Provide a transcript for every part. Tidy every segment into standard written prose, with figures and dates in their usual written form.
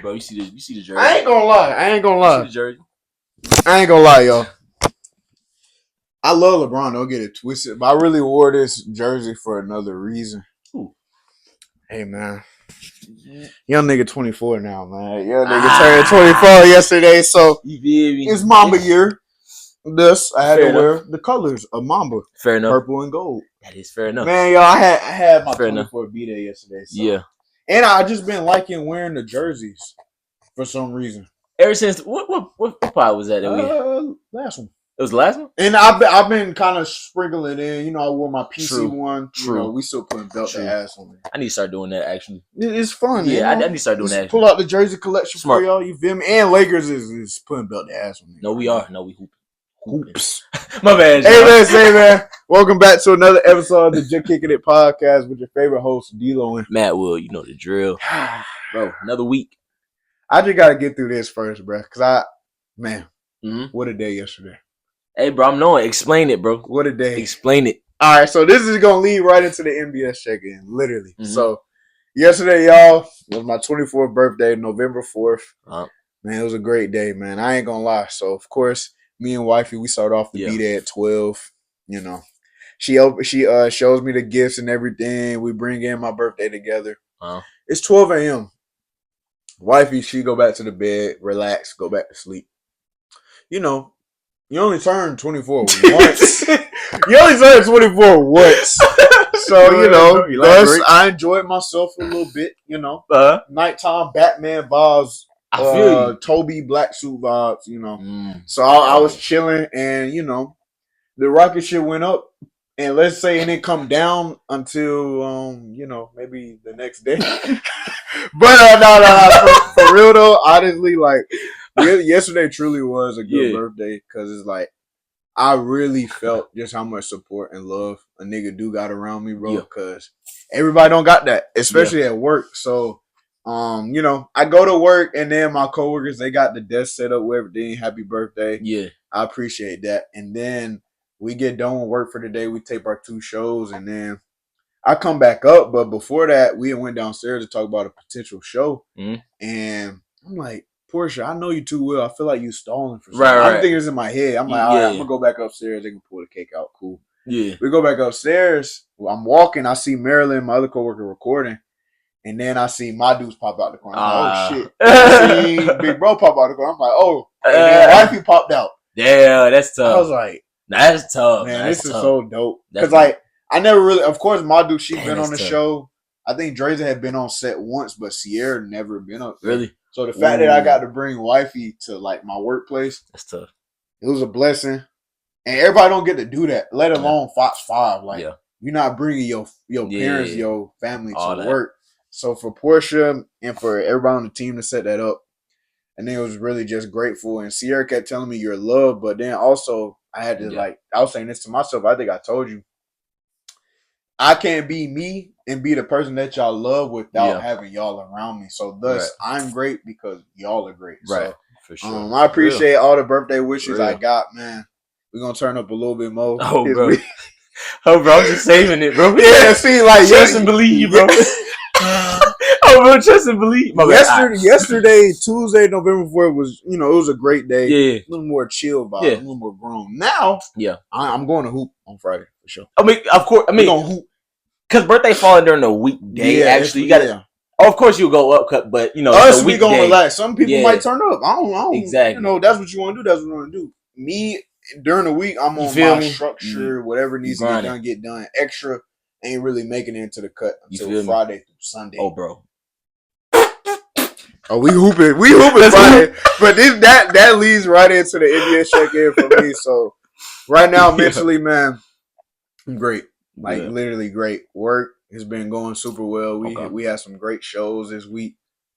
bro. You see the jersey. I ain't gonna lie. You see the jersey. I ain't gonna lie, y'all. I love LeBron. Don't get it twisted. But I really wore this jersey for another reason. Ooh. Hey, man. Young nigga 24 now, man. Young nigga turned 24 yesterday, so it's Mamba year. This I had to wear the colors of Mamba. Fair enough. Purple and gold. That is fair enough. Man, y'all, I had my 24 B-Day yesterday. So. Yeah. And I just been liking wearing the jerseys for some reason. Ever since what pod was that? Last one. It was the last one? And I've been kind of sprinkling in. You know, I wore my PC one. True. You know, we still putting belt to ass on it. I need to start doing that, actually. It's fun. Yeah, I need to start doing that. Pull out the jersey collection for y'all. You feel me? And Lakers is putting belt to ass on it. No, we are. No, we hooping. Hoops. My bad. Hey, man. Welcome back to another episode of the Juh Kickin It Podcast with your favorite host, D-Lo and Matt Will. You know the drill. Bro, another week. I just got to get through this first, bro. Because what a day yesterday. Hey, bro, I'm knowing. Explain it, bro. What a day. Explain it. All right, so this is going to lead right into the MBS check-in, literally. Mm-hmm. So, yesterday, y'all, was my 24th birthday, November 4th. Man, it was a great day, man. I ain't going to lie. So, of course, me and wifey, we started off the B-Day at 12. You know, she shows me the gifts and everything. We bring in my birthday together. It's 12 a.m. Wifey, she go back to the bed, relax, go back to sleep. You know, you only turn 24 once. You only turn 24 once. So, you know, thus I enjoyed myself a little bit, you know. Nighttime Batman vibes. I feel you. Toby Black Suit vibes, you know. So I was chilling and, you know, the rocket ship went up. And let's say it didn't come down until, you know, maybe the next day. But no. For real though, honestly, like, yesterday truly was a good birthday because it's like, I really felt just how much support and love a nigga do got around me, bro, because everybody don't got that, especially at work. So, you know, I go to work and then my coworkers, they got the desk set up with everything. Happy birthday. Yeah. I appreciate that. And then we get done with work for the day. We tape our 2 shows and then I come back up. But before that, we went downstairs to talk about a potential show. And I'm like, Portia, I know you too well. I feel like you stalling for something. Right. I'm thinking it's in my head. I'm like, all right, I'm going to go back upstairs. They can pull the cake out. Cool. Yeah. We go back upstairs. I'm walking. I see Marilyn, my other coworker, recording. And then I see my dudes pop out the corner. I'm like, oh, shit. I see Big Bro pop out the corner. I'm like, oh. And then wifey popped out. Yeah, that's tough. I was like, that's tough. Man, this is so dope. Because, like, I never really, of course, my dude, she's been on the show. I think Dreza had been on set once, but Sierra never been up there. Really? So the fact that I got to bring wifey to, like, my workplace. That's tough. It was a blessing. And everybody don't get to do that, let alone Fox 5. Like, you're not bringing your parents, your family to work. So for Portia and for everybody on the team to set that up, I think it was really just grateful. And Sierra kept telling me you're loved, but then also I had to I was saying this to myself. I think I told you, I can't be me and be the person that y'all love without having y'all around me. So thus I'm great because y'all are great. Right. So, for sure. I appreciate all the birthday wishes I got, man. We're gonna turn up a little bit more. Oh, bro. Oh, bro, I'm just saving it, bro. Yeah, see, like trust and believe, bro. Oh, bro, trust and believe. Yesterday, Tuesday, November 4th was, you know, it was a great day. Yeah, a little more chill vibe, a little more grown. Now, I'm going to hoop on Friday for sure. I mean, of course, we're gonna hoop because birthday falling during the weekday. Actually, you got to. Oh, of course, you'll go up, but you know, us we gonna relax. Some people might turn up. I don't. Exactly. You know, that's what you want to do. That's what you want to do. Me. During the week, I'm on my structure. Whatever needs to get done. Extra ain't really making it into the cut until Friday through Sunday. Oh, bro. Oh, we hooping Friday. But that leads right into the NBA check-in for me. So right now, mentally, man, I'm great. Like literally great. Work has been going super well. We had some great shows this week.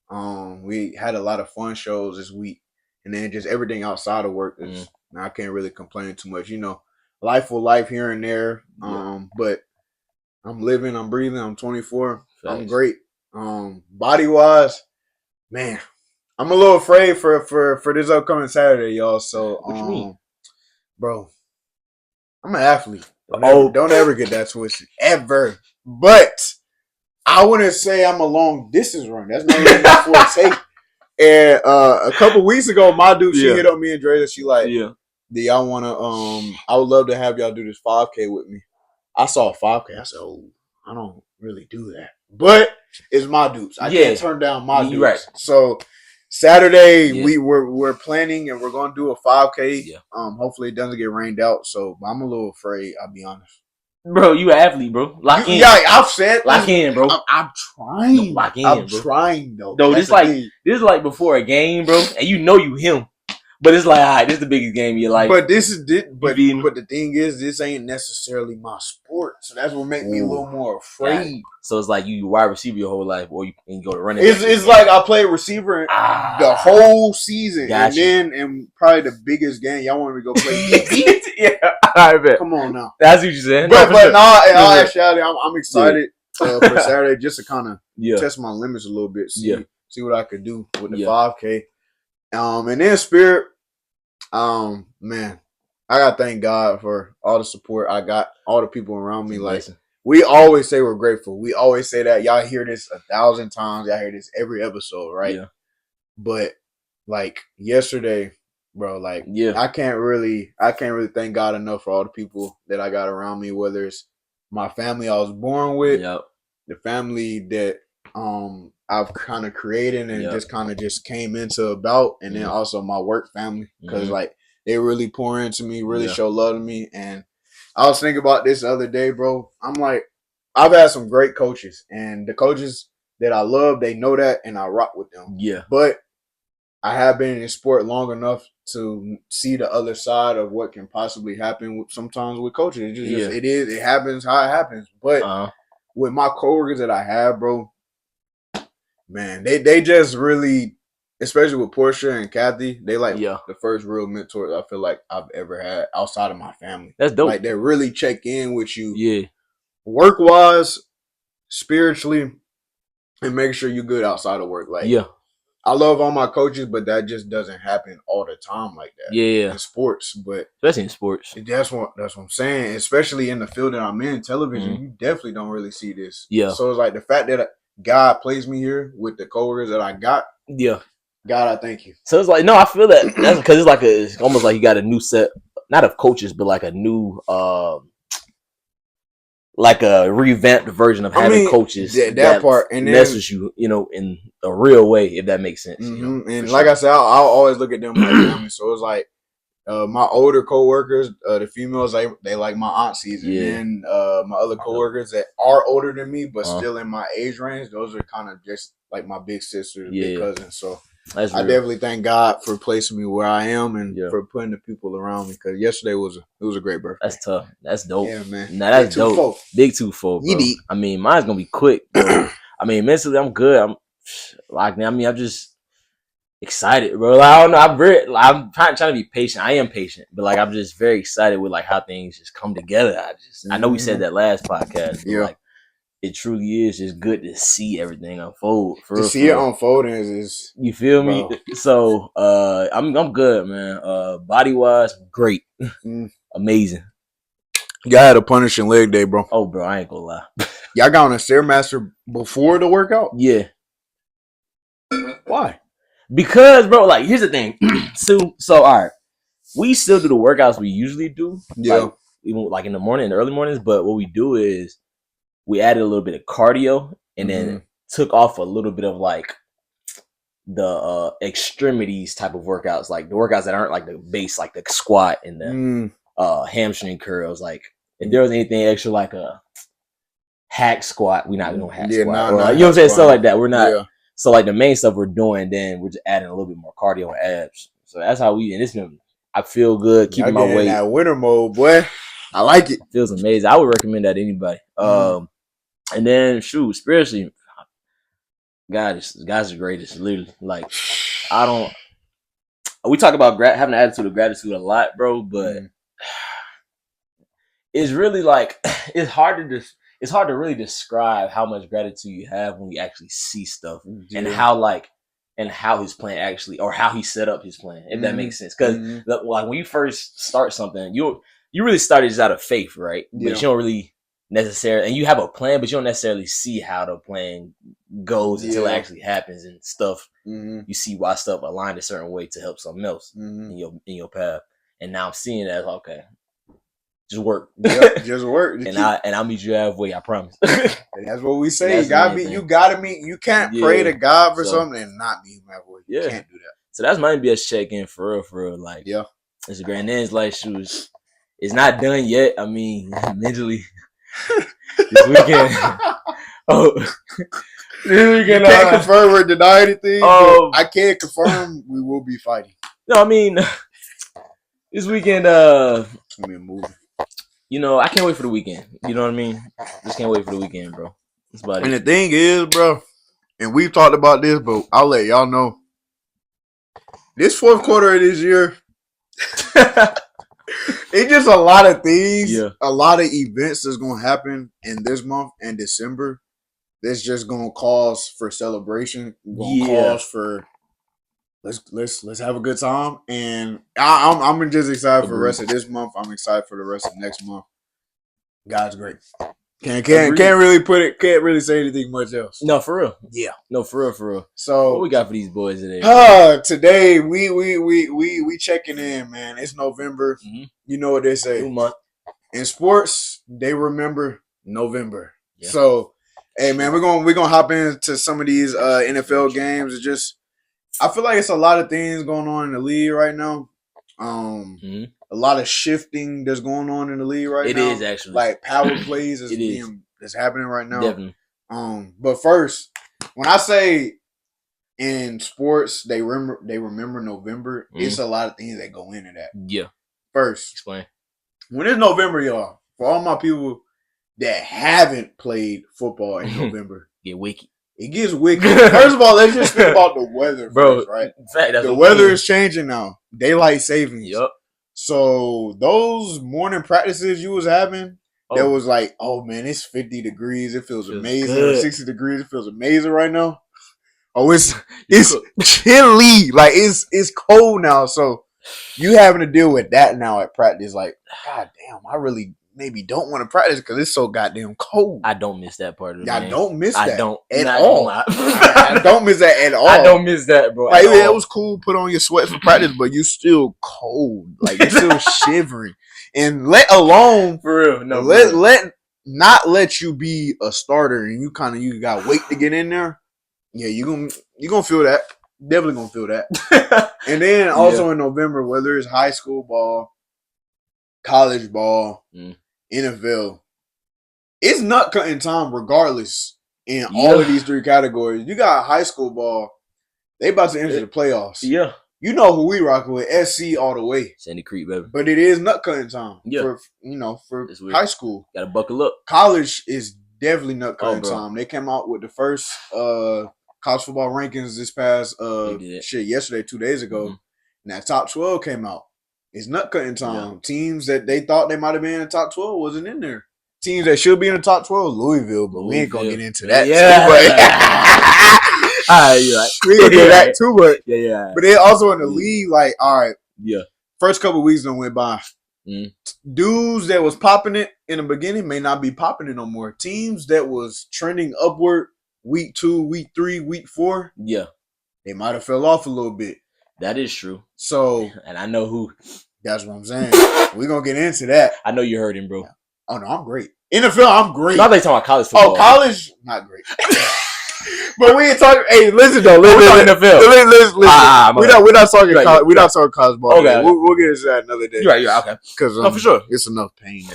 We had a lot of fun shows this week, and then just everything outside of work is. I can't really complain too much. You know, life will life here and there. But I'm living, I'm breathing, I'm 24. Thanks. I'm great. Body wise, man, I'm a little afraid for this upcoming Saturday, y'all. So what you mean? Bro, I'm an athlete. Don't ever get that twisted. Ever. But I wouldn't say I'm a long distance runner. That's not even my forte. And a couple weeks ago, my dude, she hit up me and Dre. She like, do y'all want to? I would love to have y'all do this 5K with me. I saw a 5K. I said, oh, I don't really do that, but it's my dudes. I can't turn down my dudes. Right. So Saturday we're planning and we're gonna do a 5K. Yeah. Hopefully it doesn't get rained out. So I'm a little afraid. I'll be honest. Bro, you an athlete, bro. Lock in. Yeah, I've said lock in, bro. I'm trying. No, lock in, I'm bro. trying though. No, this is like before a game, bro, and you him. But it's like, all right, this is the biggest game of your life. But but the thing is, this ain't necessarily my sport, so that's what makes me a little more afraid. Yeah. So it's like you wide receiver your whole life, or you go to running. It's like I played receiver the whole season, and probably the biggest game. Y'all want me to go play? Yeah, I bet. Come on now, that's what you said. But in all actuality, I'm excited for Saturday just to kind of test my limits a little bit, see what I could do with the 5K. And then Spirit, man, I gotta thank God for all the support I got, all the people around me. Like, we always say we're grateful. We always say that. Y'all hear this 1,000 times. Y'all hear this every episode, right? Yeah. But like yesterday, bro, like I can't really thank God enough for all the people that I got around me, whether it's my family I was born with, the family that I've kind of created and just came into about, and then also my work family, because like they really pour into me, really show love to me. And I was thinking about this the other day, bro. I'm like, I've had some great coaches, and the coaches that I love, they know that, and I rock with them. Yeah. But I have been in sport long enough to see the other side of what can possibly happen sometimes with coaches. It happens how it happens. But with my coworkers that I have, bro, man, they just really, especially with Portia and Kathy, they like the first real mentors I feel like I've ever had outside of my family. That's dope. Like, they really check in with you, work-wise, spiritually, and make sure you're good outside of work. Like, I love all my coaches, but that just doesn't happen all the time like that. Yeah, in sports, but especially in sports, that's what I'm saying. Especially in the field that I'm in, television, you definitely don't really see this. Yeah. So it's like the fact that God placed me here with the coworkers that I got. Yeah. God, I thank you. So it's like, no, I feel that. That's because it's almost like you got a new set, not of coaches, but like a new, like a revamped version of having coaches that part, and message you, in a real way, if that makes sense. And like I said, I'll always look at them like family. So it's like my older coworkers, the females, they like my aunties, and then my other coworkers that are older than me but still in my age range, those are kind of just like my big sisters, big cousins. So I definitely thank God for placing me where I am and for putting the people around me, because yesterday was a great birthday. That's tough. That's dope. Yeah, man. Nah, that's dope. Big 2-4, bro. I mean, mine's gonna be quick, bro. I mean, mentally, I'm good. I'm just excited, bro. Like, I don't know. I'm trying to be patient. I am patient, but like, I'm just very excited with like how things just come together. I know we said that last podcast. But like, it truly is just good to see everything unfold. It unfolding is, you feel me? Bro. So I'm good, man. Body wise, great, amazing. Y'all had a punishing leg day, bro. Oh, bro, I ain't gonna lie. Y'all got on a Stairmaster before the workout? Yeah. Why? Because, bro, like, here's the thing. So all right, we still do the workouts we usually do. Yeah. Like, even like in the morning, in the early mornings. But what we do is we added a little bit of cardio and then took off a little bit of like the extremities type of workouts, like the workouts that aren't like the base, like the squat and the hamstring curls. Like, if there was anything extra, like a hack squat, we're not doing hack squat. You know what I'm saying? Stuff like that. We're not. Yeah. So like the main stuff we're doing, then we're just adding a little bit more cardio and abs. So that's how I feel good keeping my weight. That winter mode, boy. I like it. Feels amazing. I would recommend that to anybody. And then spiritually, God's the greatest. Literally, like, we talk about having an attitude of gratitude a lot, bro, but it's really like it's hard to really describe how much gratitude you have when you actually see stuff and how his plan actually, or how he set up his plan, if that makes sense. Because like when you first start something, you really started just out of faith, right? But you don't really necessarily, and you have a plan, but you don't necessarily see how the plan goes until it actually happens and stuff. You see why stuff aligned a certain way to help something else in your path. And now I'm seeing that okay, just work, just work, and I'll meet you halfway. I promise. And that's what we say. You gotta meet. You can't pray to God for something and not meet him halfway. You can't do that. So that's my NBS check-in for real. Like, it's a great. And then it's like, shoes. It's not done yet. I mean, mentally, this weekend. This weekend. I can't confirm or deny anything. But I can't confirm we will be fighting. No, I mean, this weekend. Movie. You know, I can't wait for the weekend. You know what I mean? Just can't wait for the weekend, bro. That's about it. And the thing is, bro, and we've talked about this, but I'll let y'all know. This fourth quarter of this year, it's just a lot of things, a lot of events that's going to happen in this month and December that's just going to cause for celebration, going to cause for let's have a good time. And I'm just excited for the rest of this month. I'm excited for the rest of next month. God's great. Can't really say anything much else. No, for real. Yeah. No, for real. So what we got for these boys today? Today we checking in, man. It's November. You know what they say. 2 months. In sports, they remember November. Yeah. So, hey man, we're gonna hop into some of these NFL games. It's just I feel like it's a lot of things going on in the league right now. A lot of shifting that's going on in the league right now. It is actually like power plays that's happening right now. Definitely. But first, when I say in sports they remember November, it's a lot of things that go into that. Yeah. First, explain. When it's November, y'all, for all my people that haven't played football in November, get wicked. It gets wicked. First of all, let's just think about the weather, bro. Right? In fact, the weather is changing now. Daylight savings. Yep. So those morning practices you was having, that was like, oh man, it's 50 degrees. It feels amazing. Or 60 degrees. It feels amazing right now. Oh, it's chilly. Like it's cold now. So you having to deal with that now at practice. Like, god damn, I really maybe don't want to practice because it's so goddamn cold. I don't miss that part of it. I don't miss that. I don't at all. I don't miss that at all. I don't miss that, bro. Like, it was cool, put on your sweats for practice, but you still cold. Like, you're still shivering. And let alone for real. No, let you be a starter and you got weight to get in there. Yeah, you're gonna feel that. Definitely gonna feel that. And then also in November, whether it's high school ball, college ball, NFL, it's nut cutting time regardless in all of these three categories. You got high school ball, they about to enter the playoffs. Yeah. You know who we rocking with, SC all the way. Sandy Creek, baby. But it is nut cutting time for high school. Gotta buckle up. College is definitely nut cutting time. They came out with the first college football rankings this past yesterday, 2 days ago. And that top 12 came out. It's nut cutting time. Yeah. Teams that they thought they might have been in the top 12 wasn't in there. Teams that should be in the top 12, Louisville, but we ain't gonna get into that. We ain't gonna get that too much. Yeah. But they also in the league, like, all right. Yeah. First couple of weeks done went by. Dudes that was popping it in the beginning may not be popping it no more. Teams that was trending upward week 2, week 3, week 4. Yeah. They might have fell off a little bit. That is true. So, and I know who. That's what I'm saying. We're going to get into that. I know you heard him, bro. Oh, no, I'm great. NFL, I'm great. Now they talking about college football. Oh, college? Not great. But we ain't talking. Hey, listen though. Listen. Listen. We're not talking college. We're not talking college ball. Okay. We'll get into that another day. You're right. Okay. Because for sure, it's enough pain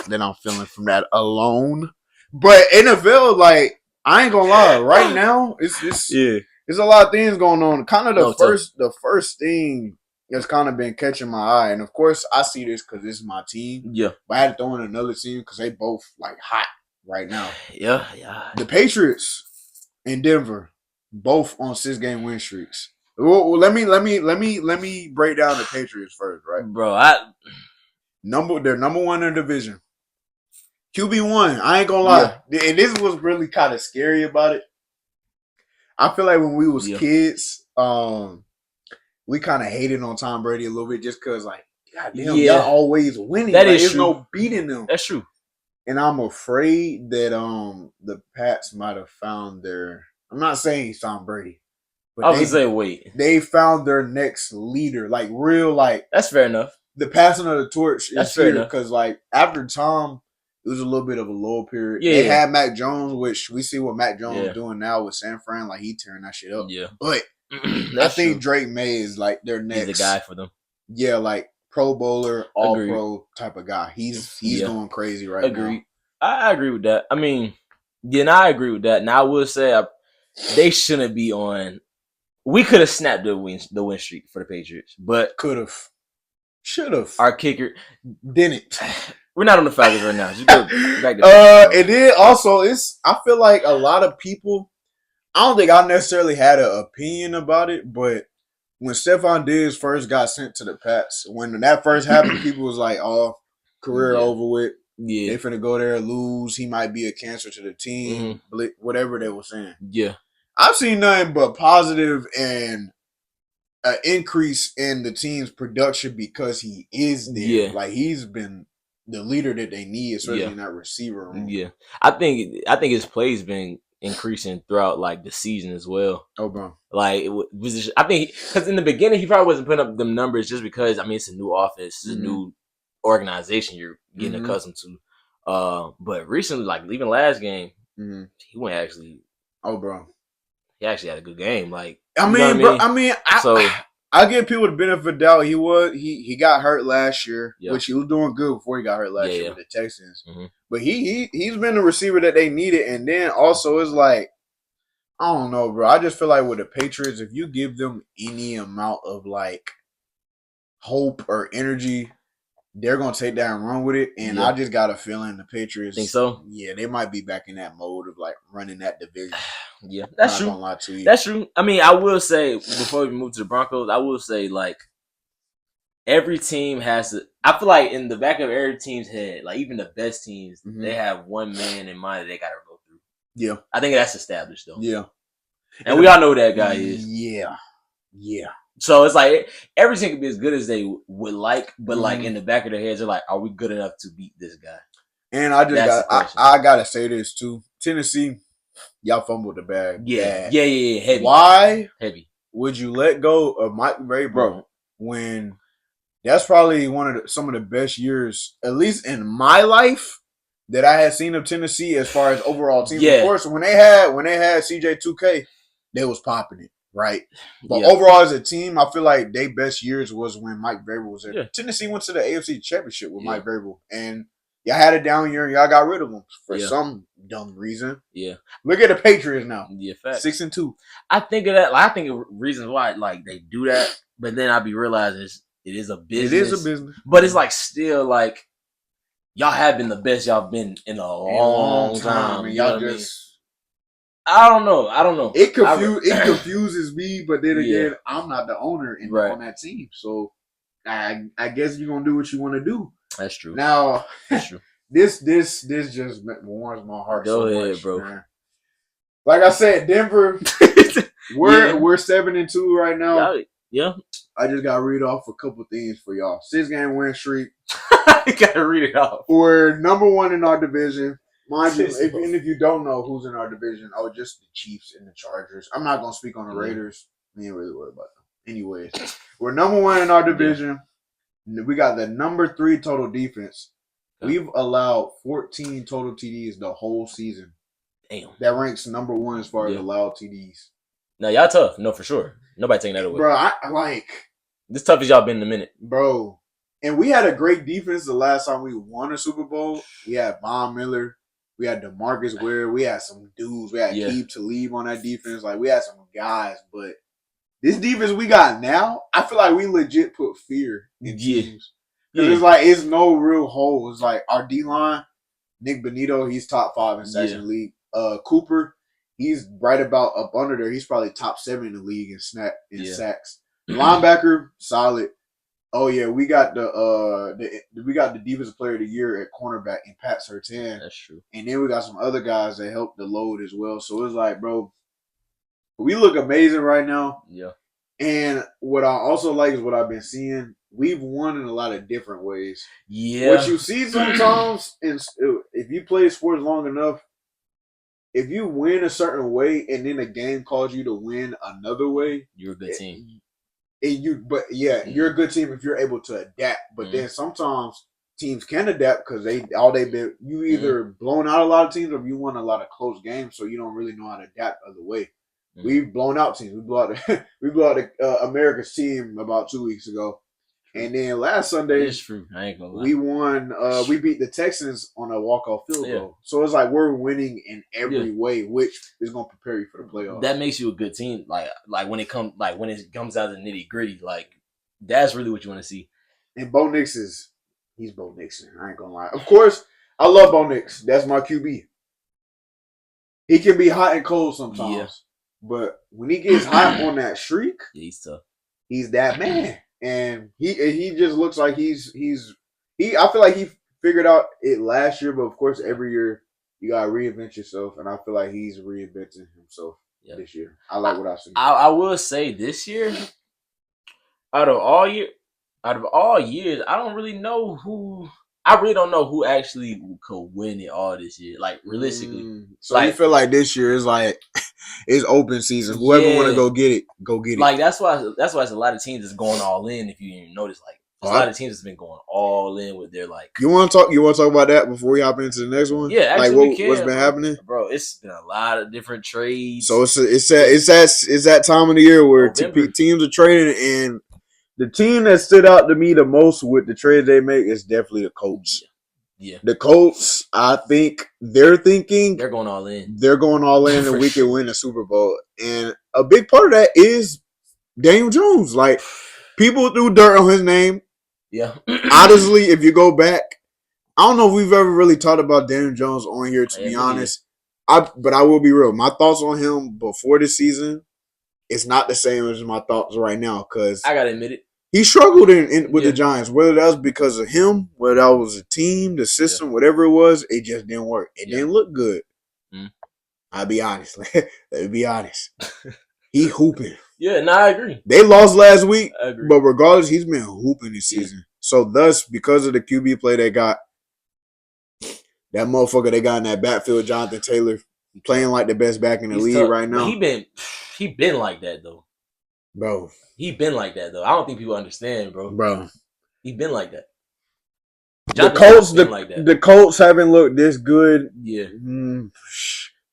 that I'm feeling from that alone. But NFL, like, I ain't gonna lie. Right now, it's a lot of things going on. Kind of the first thing that's kind of been catching my eye, and of course, I see this because this is my team. Yeah. But I had to throw in another team because they both like hot right now. Yeah. The Patriots in Denver, both on 6-game win streaks. Well, let me break down the Patriots first, right, bro? They're number one in the division. QB1, I ain't gonna lie, and this was really kind of scary about it. I feel like when we was kids, we kind of hated on Tom Brady a little bit just because, like, goddamn, y'all always winning. That is true. There's no beating them. That's true. And I'm afraid that the Pats might have found their. I'm not saying Tom Brady, but I was gonna say wait. They found their next leader, like real, like that's fair enough. The passing of the torch that's is here because, like, after Tom, it was a little bit of a low period. Yeah, they had Mac Jones, which we see what Mac Jones is doing now with San Fran, like he tearing that shit up. Yeah, but I think Drake May is like their next. He's the guy for them. Yeah, like Pro Bowler, All Pro type of guy. He's going crazy right now. I agree with that. I mean, I agree with that. Now I will say they shouldn't be on. We could have snapped the win streak for the Patriots, but should have. Our kicker didn't. We're not on the Falcons right now. Just go back to and then also I feel like a lot of people. I don't think I necessarily had an opinion about it, but when Stephon Diggs first got sent to the Pats, when that first happened, people was like, "Oh, career over with. They finna go there, lose. He might be a cancer to the team." Whatever they were saying. Yeah, I've seen nothing but positive and an increase in the team's production because he is there. Yeah. Like he's been the leader that they need, especially in that receiver room. Yeah, I think his play's been increasing throughout like the season as well. Oh, bro. Like I think because in the beginning he probably wasn't putting up them numbers just because it's a new office, it's a new organization you're getting accustomed to. But recently, like even last game, he went actually. Oh, bro. He actually had a good game. Like I give people the benefit of the doubt. He got hurt last year, which he was doing good before he got hurt last year with the Texans. But he's been the receiver that they needed, and then also it's like I don't know, bro. I just feel like with the Patriots, if you give them any amount of like hope or energy, they're gonna take that and run with it. And I just got a feeling the Patriots. Think so? Yeah, they might be back in that mode of like running that division. Yeah, that's true. Gonna lie to you. That's true. I mean, I will say before we move to the Broncos, I will say like every team has to. I feel like in the back of every team's head, like even the best teams, they have one man in mind that they gotta go through. Yeah, I think that's established though. Yeah, and we all know who that guy is. Yeah. So it's like everything can be as good as they would like, but like in the back of their heads, they're like, "Are we good enough to beat this guy?" And I gotta say this too. Tennessee, y'all fumbled the bag. Yeah. Heavy. Why? Heavy. Would you let go of Mike Vrabel when that's probably some of the best years, at least in my life, that I had seen of Tennessee as far as overall team. Of course, when they had CJ2K, they was popping it. Right. But overall as a team, I feel like their best years was when Mike Vrabel was there. Yeah. Tennessee went to the AFC Championship with Mike Vrabel. And y'all had a down year and y'all got rid of him for some dumb reason. Yeah. Look at the Patriots now. Yeah, fact. 6-2. I think of that. Like, I think of reasons why like they do that, but then I be realizing it is a business. It is a business. But it's like still like y'all have been the best y'all been in a long time. And y'all just I don't know. It confuses me, but then again, I'm not the owner on that team, so I guess you're gonna do what you want to do. That's true. Now, that's true. This just warms my heart. Go so ahead, much, bro. Man. Like I said, Denver, we're 7-2 right now. Yeah. I just gotta read off a couple things for y'all. 6-game win streak. You gotta read it off. We're number 1 in our division. Mind you, if you don't know who's in our division, just the Chiefs and the Chargers. I'm not going to speak on the Raiders. I ain't really worried about them. Anyways, we're number 1 in our division. Yeah. We got the number 3 total defense. We've allowed 14 total TDs the whole season. Damn. That ranks number 1 as far as allowed TDs. Now, y'all tough. No, for sure. Nobody taking that away. Bro, I like... This tough as y'all been in a minute. Bro. And we had a great defense the last time we won a Super Bowl. We had Von Miller. We had DeMarcus Ware. We had some dudes. We had Keith Talib on that defense. Like, we had some guys. But this defense we got now, I feel like we legit put fear in teams. Because it's like, it's no real hole. It's like our D-line, Nick Benito, he's top 5 in sacks in the league. Cooper, he's right about up under there. He's probably top 7 in the league in sacks. Linebacker, solid. Oh yeah, we got the defensive player of the year at cornerback in Pat Surtain. That's true. And then we got some other guys that help the load as well. So it's like, bro, we look amazing right now. Yeah. And what I also like is what I've been seeing. We've won in a lot of different ways. Yeah. What you see sometimes, if you play sports long enough, if you win a certain way and then a game calls you to win another way, you're a good team. You're a good team if you're able to adapt. But then sometimes teams can adapt because you either blown out a lot of teams or you won a lot of close games, so you don't really know how to adapt other way. We've blown out teams. We blew out the America's team about 2 weeks ago. And then last Sunday, it's true. I ain't gonna lie. We won. We beat the Texans on a walk-off field goal. So it's like we're winning in every way, which is going to prepare you for the playoffs. That makes you a good team. Like when it comes down to nitty gritty, like that's really what you want to see. And Bo Nix he's Bo Nixon. I ain't gonna lie. Of course, I love Bo Nix. That's my QB. He can be hot and cold sometimes, but when he gets hot on that streak, he's tough. He's that man. And he just looks like I feel like he figured out it last year, but of course every year you gotta reinvent yourself, and I feel like he's reinventing himself this year. I like what I see. I will say this year, out of all years, I don't really know who. I really don't know who actually could win it all this year. Like realistically, so you feel like this year is like it's open season. Whoever want to go get it, go get it. Like that's why it's a lot of teams that's going all in. If you didn't even notice, like a lot of teams has been going all in with their like. You want to talk about that before we hop into the next one? Yeah, actually, like what's been happening, bro? It's been a lot of different trades. So it's that time of the year where teams are trading, and the team that stood out to me the most with the trades they make is definitely the Colts. Yeah. The Colts, I think they're thinking they're going all in. They're going all in, and we can win the Super Bowl. And a big part of that is Daniel Jones. Like, people threw dirt on his name. Yeah. Honestly, if you go back, I don't know if we've ever really talked about Daniel Jones on here, to be honest. But I will be real. My thoughts on him before this season, it's not the same as my thoughts right now, because I gotta admit it. He struggled with the Giants, whether that was because of him, whether that was the team, the system, whatever it was, it just didn't work. It didn't look good. I'll be honest. Let me be honest. He hooping. Yeah, I agree. They lost last week, but regardless, he's been hooping this season. So thus, because of the QB play they got, that motherfucker they got in that backfield, Jonathan Taylor, playing like the best back in the league right now. He been like that though. Bro. He been like that though. I don't think people understand, bro. Bro. He been like that. The Colts haven't looked this good. Yeah.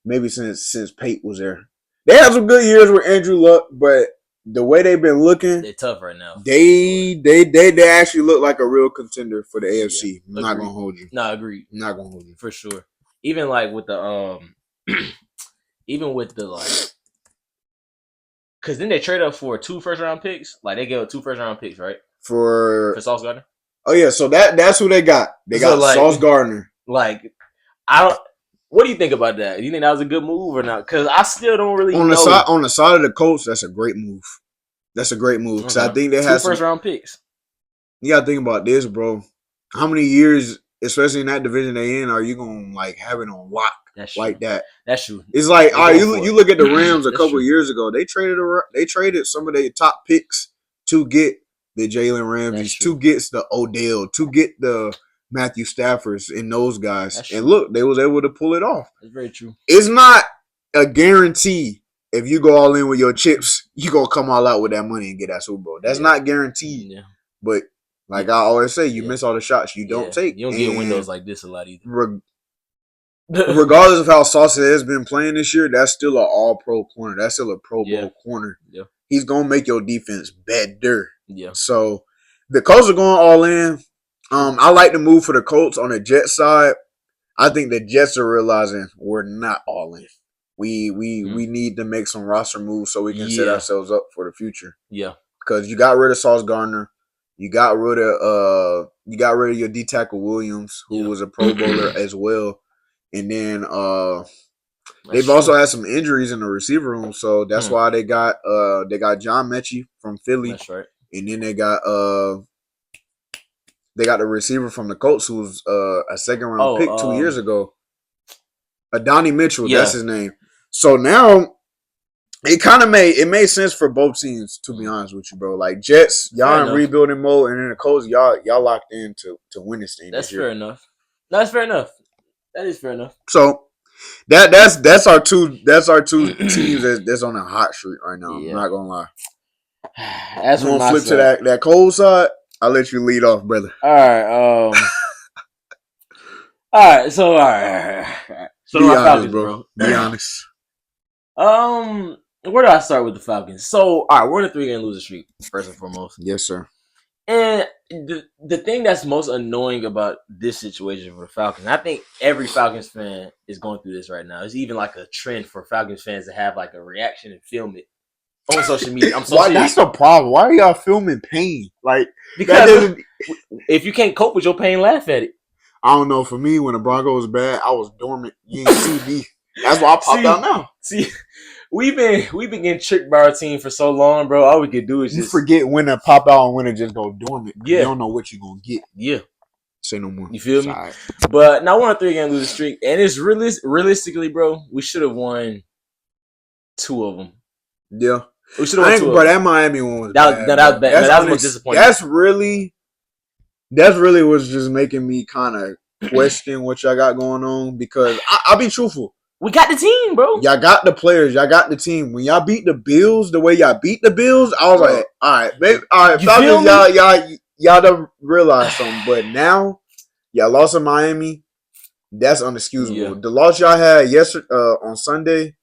Maybe since Pate was there. They had some good years with Andrew Luck, but the way they've been looking, they're tough right now. They actually look like a real contender for the AFC. I'm not gonna hold you. No, agreed. I'm not gonna hold you. For sure. Even like with the like, because then they trade up for 2 first-round picks. Like, they gave up 2 first-round picks, right? For Sauce Gardner? Oh, yeah. So that's who they got. They got Sauce Gardner. Like, what do you think about that? Do you think that was a good move or not? Because I still don't really know. On the side of the Colts, that's a great move. That's a great move. Because I think they had 2 first-round picks. You got to think about this, bro. How many years, especially in that division they in, are you going to, like, have it on lock? Like that. That's true. It's like, all right, you look at the Rams a couple of years ago. They traded some of their top picks to get the Jalen Ramsey, to get the Odell, to get the Matthew Staffords and those guys. And look, they was able to pull it off. That's very true. It's not a guarantee if you go all in with your chips, you gonna come all out with that money and get that Super Bowl. That's not guaranteed. Yeah. But like I always say, you miss all the shots you don't take. You don't get windows like this a lot either. Regardless of how Saucy has been playing this year, that's still an all-pro corner. That's still a Pro Bowl corner. Yeah. He's going to make your defense better. Yeah. So, the Colts are going all in. I like the move for the Colts on the Jets side. I think the Jets are realizing we're not all in. We need to make some roster moves so we can set ourselves up for the future. Yeah. Because you got rid of Sauce Gardner. You got rid of your D-tackle Williams, who was a Pro Bowler as well. And then they've also had some injuries in the receiver room, so that's why they got John Mechie from Philly. That's right. And then they got the receiver from the Colts, who was a second-round pick 2 years ago. Adonai Mitchell, that's his name. So now it kind of made sense for both teams, to be honest with you, bro. Like Jets, y'all in rebuilding mode, and then the Colts, y'all locked in to win this thing. That's fair enough. No, that's fair enough. That is fair enough. So that's our two teams that's on a hot streak right now. Yeah. I'm not gonna lie. As we're gonna flip to that cold side, I'll let you lead off, brother. All right. All right. So be honest, Falcons, bro. Be honest. Where do I start with the Falcons? So, all right, we're in a 3-game losing streak, first and foremost. Yes, sir. And the thing that's most annoying about this situation for the Falcons, I think every Falcons fan is going through this right now. It's even like a trend for Falcons fans to have like a reaction and film it on social media. I'm so serious. That's the problem. Why are y'all filming pain? Like, because if you can't cope with your pain, laugh at it. I don't know. For me, when the Broncos was bad, I was dormant. You ain't see me. That's why I popped out now. See, we've been getting tricked by our team for so long, bro. All we could do is just forget when to pop out and when to just go dormant. Yeah, you don't know what you're gonna get. Yeah, say no more. You feel me? But now we're on a 3-game losing streak, and it's realistically, bro, we should have won 2 of them. Yeah, we should have won 2 of them. But that Miami one was bad. That was bad. That was most disappointing. That's really what's just making me kind of question what y'all got going on, because I'll be truthful. We got the team, bro. Y'all got the players. Y'all got the team. When y'all beat the Bills the way y'all beat the Bills, I was like, all right, baby. All right, Falcons, y'all done realize something. But now, y'all lost in Miami. That's unexcusable. Yeah. The loss y'all had yesterday on Sunday,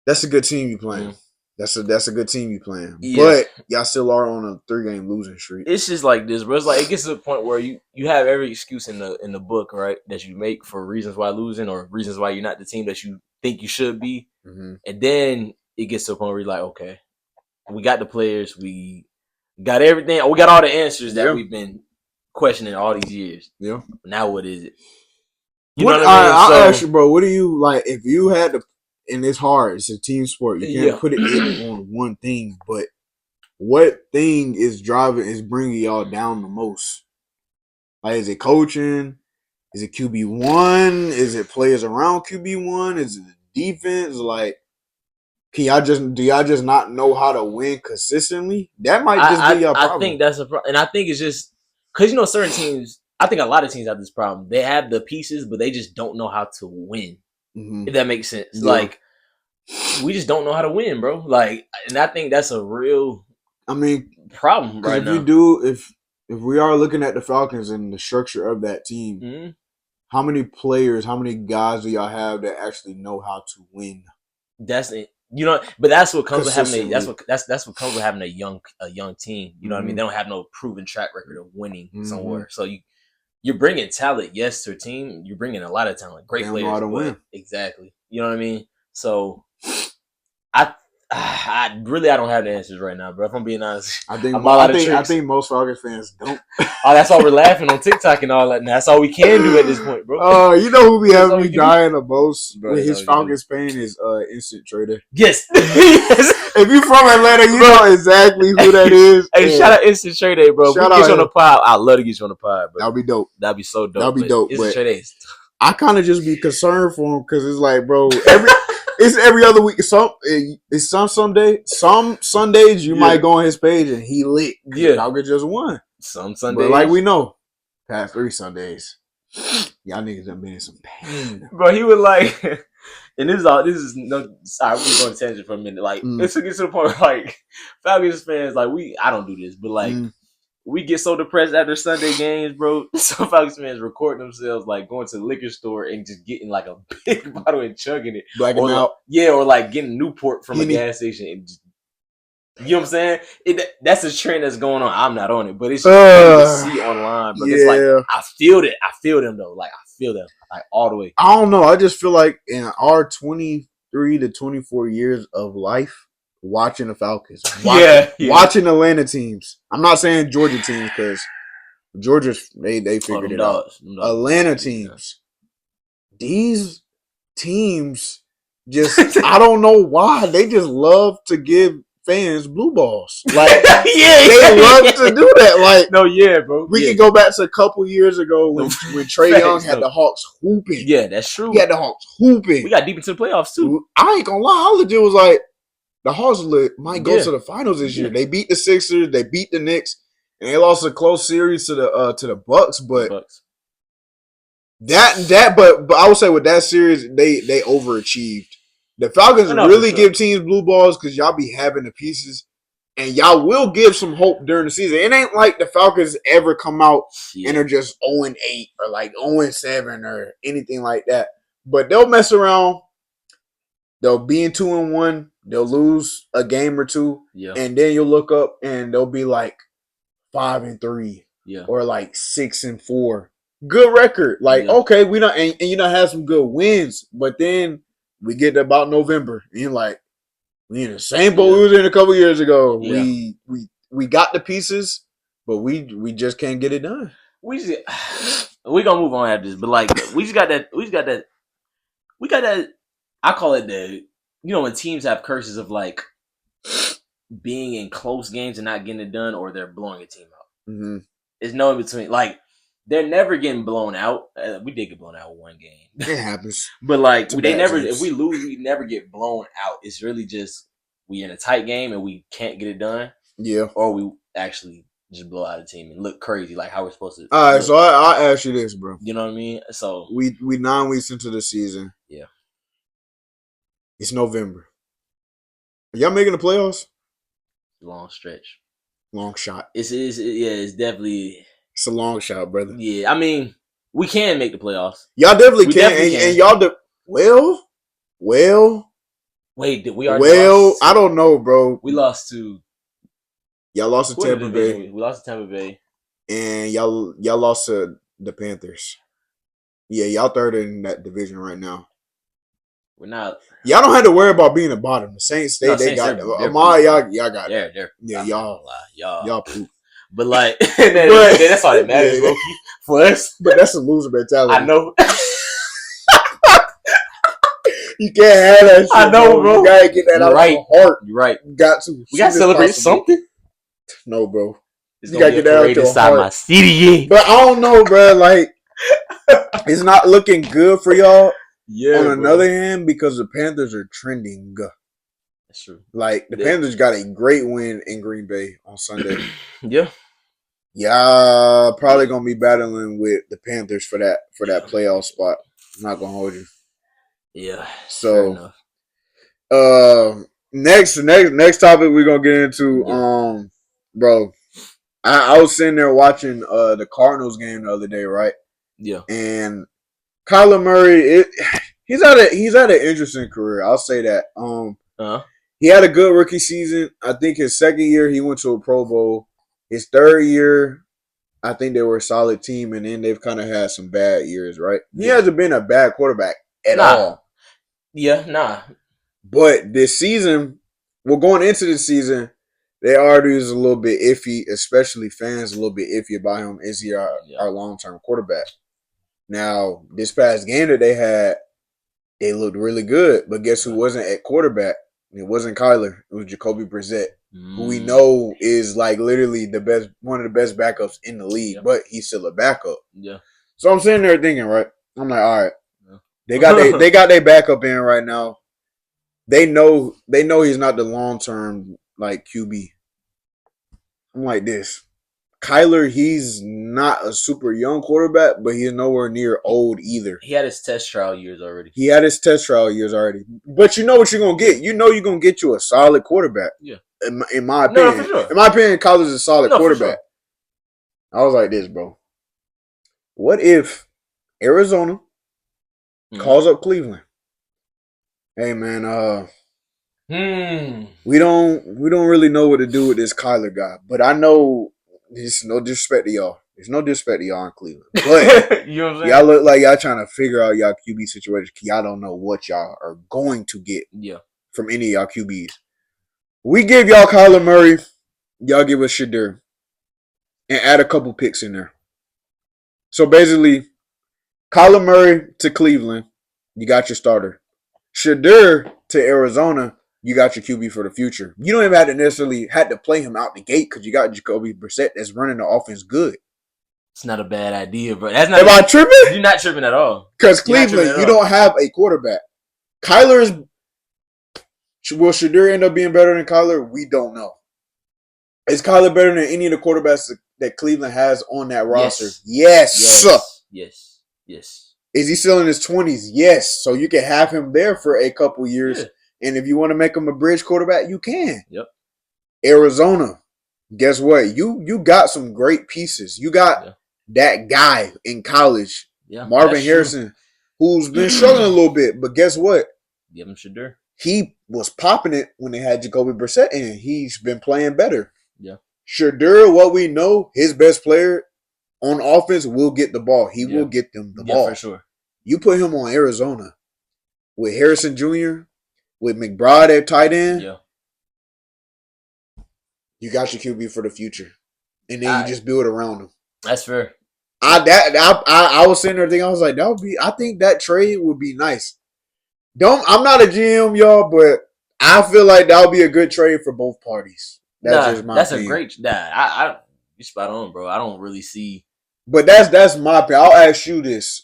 that's a good team you playing. That's a good team you playing. Yes. But y'all still are on a 3-game losing streak. It's just like this, bro. It's like it gets to the point where you have every excuse in the book, right, that you make for reasons why losing or reasons why you're not the team that you think you should be. Mm-hmm. And then it gets to a point where you're like, okay, we got the players, we got everything, we got all the answers that we've been questioning all these years. Yeah. Now what is it? You know what I mean? I'll ask you, bro, what do you like if you had to? And it's hard. It's a team sport. You can't put it on one thing. But what thing is bringing y'all down the most? Like, is it coaching? Is it QB1? Is it players around QB1? Is it the defense? Like, do y'all just not know how to win consistently? That might just be your problem. I think that's a problem. And I think it's just because, certain teams, I think a lot of teams have this problem. They have the pieces, but they just don't know how to win. Mm-hmm. If that makes sense. Yeah. Like, we just don't know how to win, bro. Like, and I think that's a real problem right now. If we are looking at the Falcons and the structure of that team, mm-hmm. How many players, how many guys do y'all have that actually know how to win? That's it. But that's what comes with having that's what comes with having a young team. You know what I mean? They don't have no proven track record of winning somewhere. So you're bringing talent, yes, to a team. You're bringing a lot of talent, great players. Know how to win. Exactly. You know what I mean? So I don't have the answers right now, bro. If I'm being honest, I think most Falcons fans don't. That's why we're laughing on TikTok and all that. And that's all we can do at this point, bro. You know who be having me dying the most with his Falcons pain is Instant Trader. Yes. If you from Atlanta, you know exactly who that is. Hey, shout out Instant Trader, bro. Shout out, get you on the pod. I'd love to get you on the pod, bro. That'd be dope. That'd be so dope. That'd be dope. Instant Trader. I kind of just be concerned for him because it's like, bro, it's every other week. Some Sundays you might go on his page and he lit. Yeah, Falcons just won. Some Sundays, but like we know, past 3 Sundays, y'all niggas have been in some pain. Bro, he was like, and this is no. Sorry, we're going to tangent for a minute. Like, it took it to the point where, like, Falcons fans, like, I don't do this, but like. We get so depressed after Sunday games, bro. Some Falcons fans record themselves like going to the liquor store and just getting like a big bottle and chugging it. Blacking out. Yeah, or like getting Newport from a gas station. And just, you know what I'm saying? That's a trend that's going on. I'm not on it, but it's just to see online. But it's like, I feel it. I feel them, though. Like, I feel them like all the way. I don't know. I just feel like in our 23 to 24 years of life, watching the Falcons, watching Atlanta teams. I'm not saying Georgia teams because Georgia's they figured it out. Atlanta teams, these teams just I don't know why they just love to give fans blue balls. Like they love to do that. Like bro. We can go back to a couple years ago when Trae Young had the Hawks hooping. Yeah, that's true. He had the Hawks hooping. We got deep into the playoffs too. I ain't gonna lie, I legit was like, the Hawks might go to the finals this year. They beat the Sixers, they beat the Knicks, and they lost a close series to the Bucks. But but I would say with that series, they overachieved. The Falcons really give teams blue balls because y'all be having the pieces, and y'all will give some hope during the season. It ain't like the Falcons ever come out and are just 0-8 or like 0-7 or anything like that. But they'll mess around. They'll be in 2-1. They'll lose a game or two, and then you'll look up and they'll be like 5-3, or like 6-4. Good record. Like okay, we don't and you don't have some good wins, but then we get to about November and you're like, we in the same boat we was in a couple years ago. Yeah. We got the pieces, but we just can't get it done. We gonna move on after this, but like we got that. I call it when teams have curses of like being in close games and not getting it done, or they're blowing a team out. Mm-hmm. There's no in between. Like they're never getting blown out. We did get blown out in one game. It happens, but like if we lose, we never get blown out. It's really just we in a tight game and we can't get it done. Yeah, or we actually just blow out a team and look crazy, like how we're supposed to. All right, so I'll ask you this, bro. You know what I mean? So we 9 weeks into the season. Yeah. It's November. Are y'all making the playoffs? Long stretch. Long shot. It's definitely... It's a long shot, brother. Yeah, I mean, we can make the playoffs. Y'all definitely can. And y'all... Wait, did we already lost? I don't know, bro. We lost to... Y'all lost to Tampa Bay. We lost to Tampa Bay. And y'all lost to the Panthers. Yeah, y'all third in that division right now. We're not. Y'all don't have to worry about being the bottom. The Saints, they got y'all got it. Y'all poop. But like, that's all that matters, bro. For us. But that's a loser mentality. I know. You can't have that shit. I know, bro. You gotta get that out of your heart. You're right. You got to. We gotta celebrate something. No, bro. You gotta get that out of your heart. My city. But I don't know, bro. Like, it's not looking good for y'all. Yeah. On another hand, because the Panthers are trending. That's true. Like the Panthers got a great win in Green Bay on Sunday. Yeah. Yeah, probably gonna be battling with the Panthers for that playoff spot. I'm not gonna hold you. Yeah. So, next topic we're gonna get into. Bro, I was sitting there watching the Cardinals game the other day, right? Yeah. And Kyler Murray, he's had an interesting career. I'll say that. He had a good rookie season. I think his second year he went to a Pro Bowl. His third year, I think they were a solid team, and then they've kind of had some bad years, right? He hasn't been a bad quarterback at all. Yeah, nah. But this season, going into this season, they already is a little bit iffy, especially fans a little bit iffy about him. Is he our long-term quarterback? Now, this past game that they had, they looked really good. But guess who wasn't at quarterback? It wasn't Kyler. It was Jacoby Brissett, who we know is like literally one of the best backups in the league. But he's still a backup. Yeah. So I'm sitting there thinking, right? I'm like, all right, they got their backup in right now. They know he's not the long-term like QB. I'm like this. Kyler, he's not a super young quarterback, but he's nowhere near old either. He had his test trial years already. But you know what you're going to get. You know you're going to get you a solid quarterback. Yeah. In my opinion. No, for sure. In my opinion, Kyler's a solid quarterback. Sure. I was like this, bro. What if Arizona calls up Cleveland? Hey, man, we don't really know what to do with this Kyler guy, but I know there's no disrespect to y'all. There's no disrespect to y'all in Cleveland, but you know what I'm saying? Y'all look like y'all trying to figure out y'all QB situation because y'all don't know what y'all are going to get from any of y'all QBs. We give y'all Kyler Murray, y'all give us Shadur, and add a couple picks in there. So basically, Kyler Murray to Cleveland, you got your starter. Shadur to Arizona, you got your QB for the future. You don't even have to necessarily have to play him out the gate because you got Jacoby Brissett that's running the offense good. It's not a bad idea, bro. That's not. Am I tripping? You're not tripping at all. Because Cleveland, you don't have a quarterback. Will Shadur end up being better than Kyler? We don't know. Is Kyler better than any of the quarterbacks that Cleveland has on that roster? Yes. Is he still in his 20s? Yes. So you can have him there for a couple years. Yeah. And if you want to make him a bridge quarterback, you can. Yep. Arizona, guess what? You got some great pieces. You got that guy in college, Marvin Harrison, who's been struggling a little bit. But guess what? Give him Shadur. He was popping it when they had Jacoby Brissett in. He's been playing better. Yeah. Shadur, what we know, his best player on offense will get the ball. He will get them the ball. For sure. You put him on Arizona with Harrison Jr., with McBride at tight end. Yeah. You got your QB for the future. And then you just build around him. That's fair. I was sitting there thinking, I was like, I think that trade would be nice. I'm not a GM, y'all, but I feel like that would be a good trade for both parties. That's just my opinion. A great. You spot on, bro. I don't really see. But that's my opinion. I'll ask you this: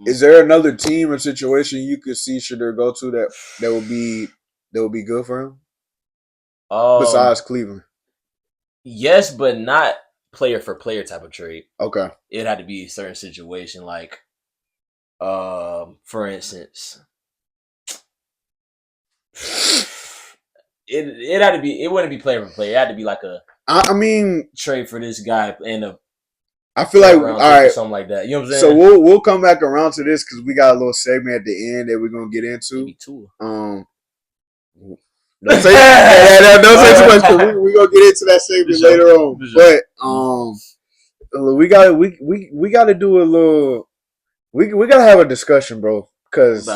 is there another team or situation you could see Shadur go to that would be good for him? Besides Cleveland. Yes, but not player for player type of trade. Okay. It had to be a certain situation, like, for instance, it had to be. It wouldn't be player for player. It had to be like trade for this guy and I feel like all right, something like that. You know what I'm saying? So we'll come back around to this because we got a little segment at the end that we're gonna get into. Don't say too much because we're gonna get into that segment later on. But we gotta do a little. We gotta have a discussion, bro, because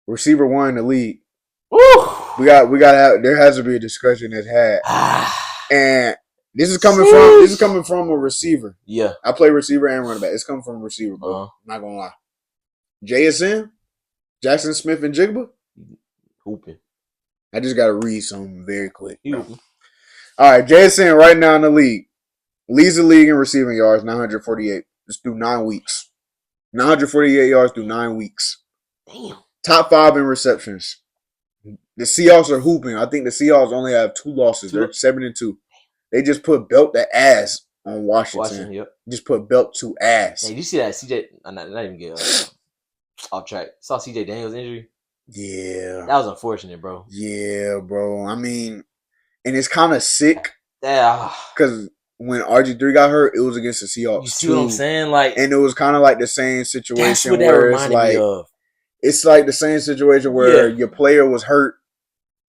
receiver one in the league. Woo! We gotta have. There has to be a discussion that's had, and this is coming from a receiver. Yeah, I play receiver and running back. It's coming from a receiver, bro. I'm not gonna lie. JSN, Jackson Smith and Jigba, hooping. I just gotta read something very quick. All right, JSN right now in the league leads the league in receiving yards, 948. Just through 9 weeks. 948 yards through 9 weeks. Damn. Top 5 in receptions. The Seahawks are hooping. I think the Seahawks only have 2 losses. They're 7-2. They just put belt to ass on Washington. Yep. Just put belt to ass. Hey, did you see that CJ? Not even get off track. Saw CJ Daniels' injury. Yeah. That was unfortunate, bro. Yeah, bro. I mean, and it's kind of sick. Yeah. Because when RG3 got hurt, it was against the Seahawks. You see what I'm saying? And it was kind of like the same situation that's what that reminded me of. It's like the same situation where your player was hurt.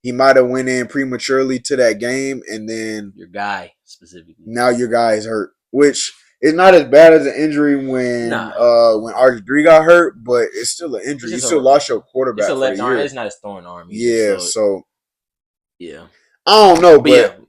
He might have went in prematurely to that game, and then your guy specifically. Now your guy is hurt, which is not as bad as an injury when RG3 got hurt, but it's still an injury. You still lost your quarterback. It's a left arm. It's not his throwing arm. Either, yeah. I don't know,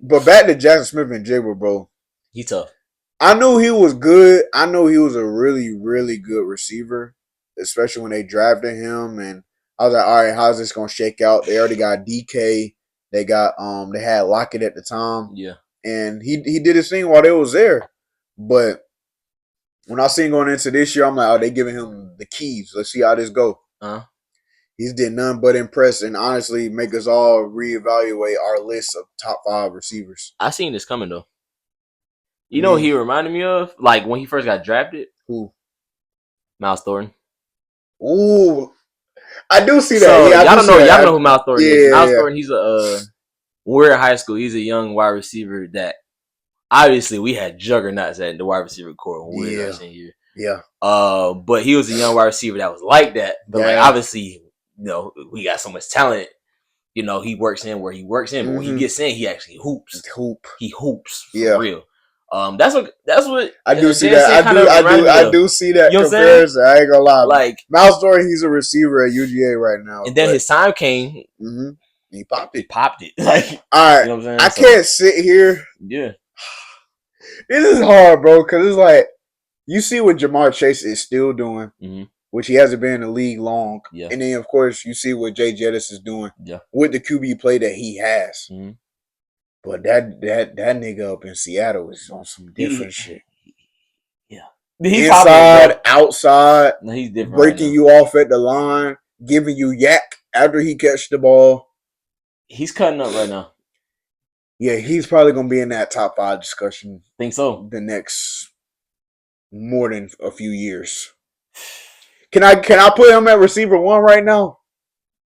but back to Jackson Smith and Jigba, bro. He tough. I knew he was good. I know he was a really, really good receiver, especially when they drafted him. And I was like, all right, how's this gonna shake out? They already got DK. They got they had Lockett at the time. Yeah. And he did his thing while they was there. But when I seen going into this year, I'm like, oh, they giving him the keys. Let's see how this go. He's did none but impress and honestly make us all reevaluate our list of top 5 receivers. I seen this coming though. You know who he reminded me of? Like when he first got drafted? Who? Miles Thornton. Ooh. I do see that. So, yeah, y'all know who Miles Thornton is. Miles Thornton, he's we're in high school. He's a young wide receiver that obviously we had juggernauts at the wide receiver core when we were in senior year. Yeah. But he was a young wide receiver that was like that. But like obviously, we got so much talent. He works in where he works in, but when he gets in, he actually hoops. He hoops for real. That's what I do see that. I do see that comparison. I ain't gonna lie. Like Miles Thornton, he's a receiver at UGA right now. And then his time came. Mm-hmm. He popped it. Like, all right. You know what I'm saying? I can't sit here. Yeah. This is hard, bro, because it's like you see what Jamar Chase is still doing, which he hasn't been in the league long. Yeah. And then of course you see what Jay Jettis is doing with the QB play that he has. Mm-hmm. But that nigga up in Seattle is on some different shit. Yeah. Inside, outside, no, he's different. Breaking you off at the line, giving you yak after he catch the ball. He's cutting up right now. Yeah, he's probably gonna be in that top 5 discussion. Think so? The next more than a few years. Can I put him at receiver 1 right now?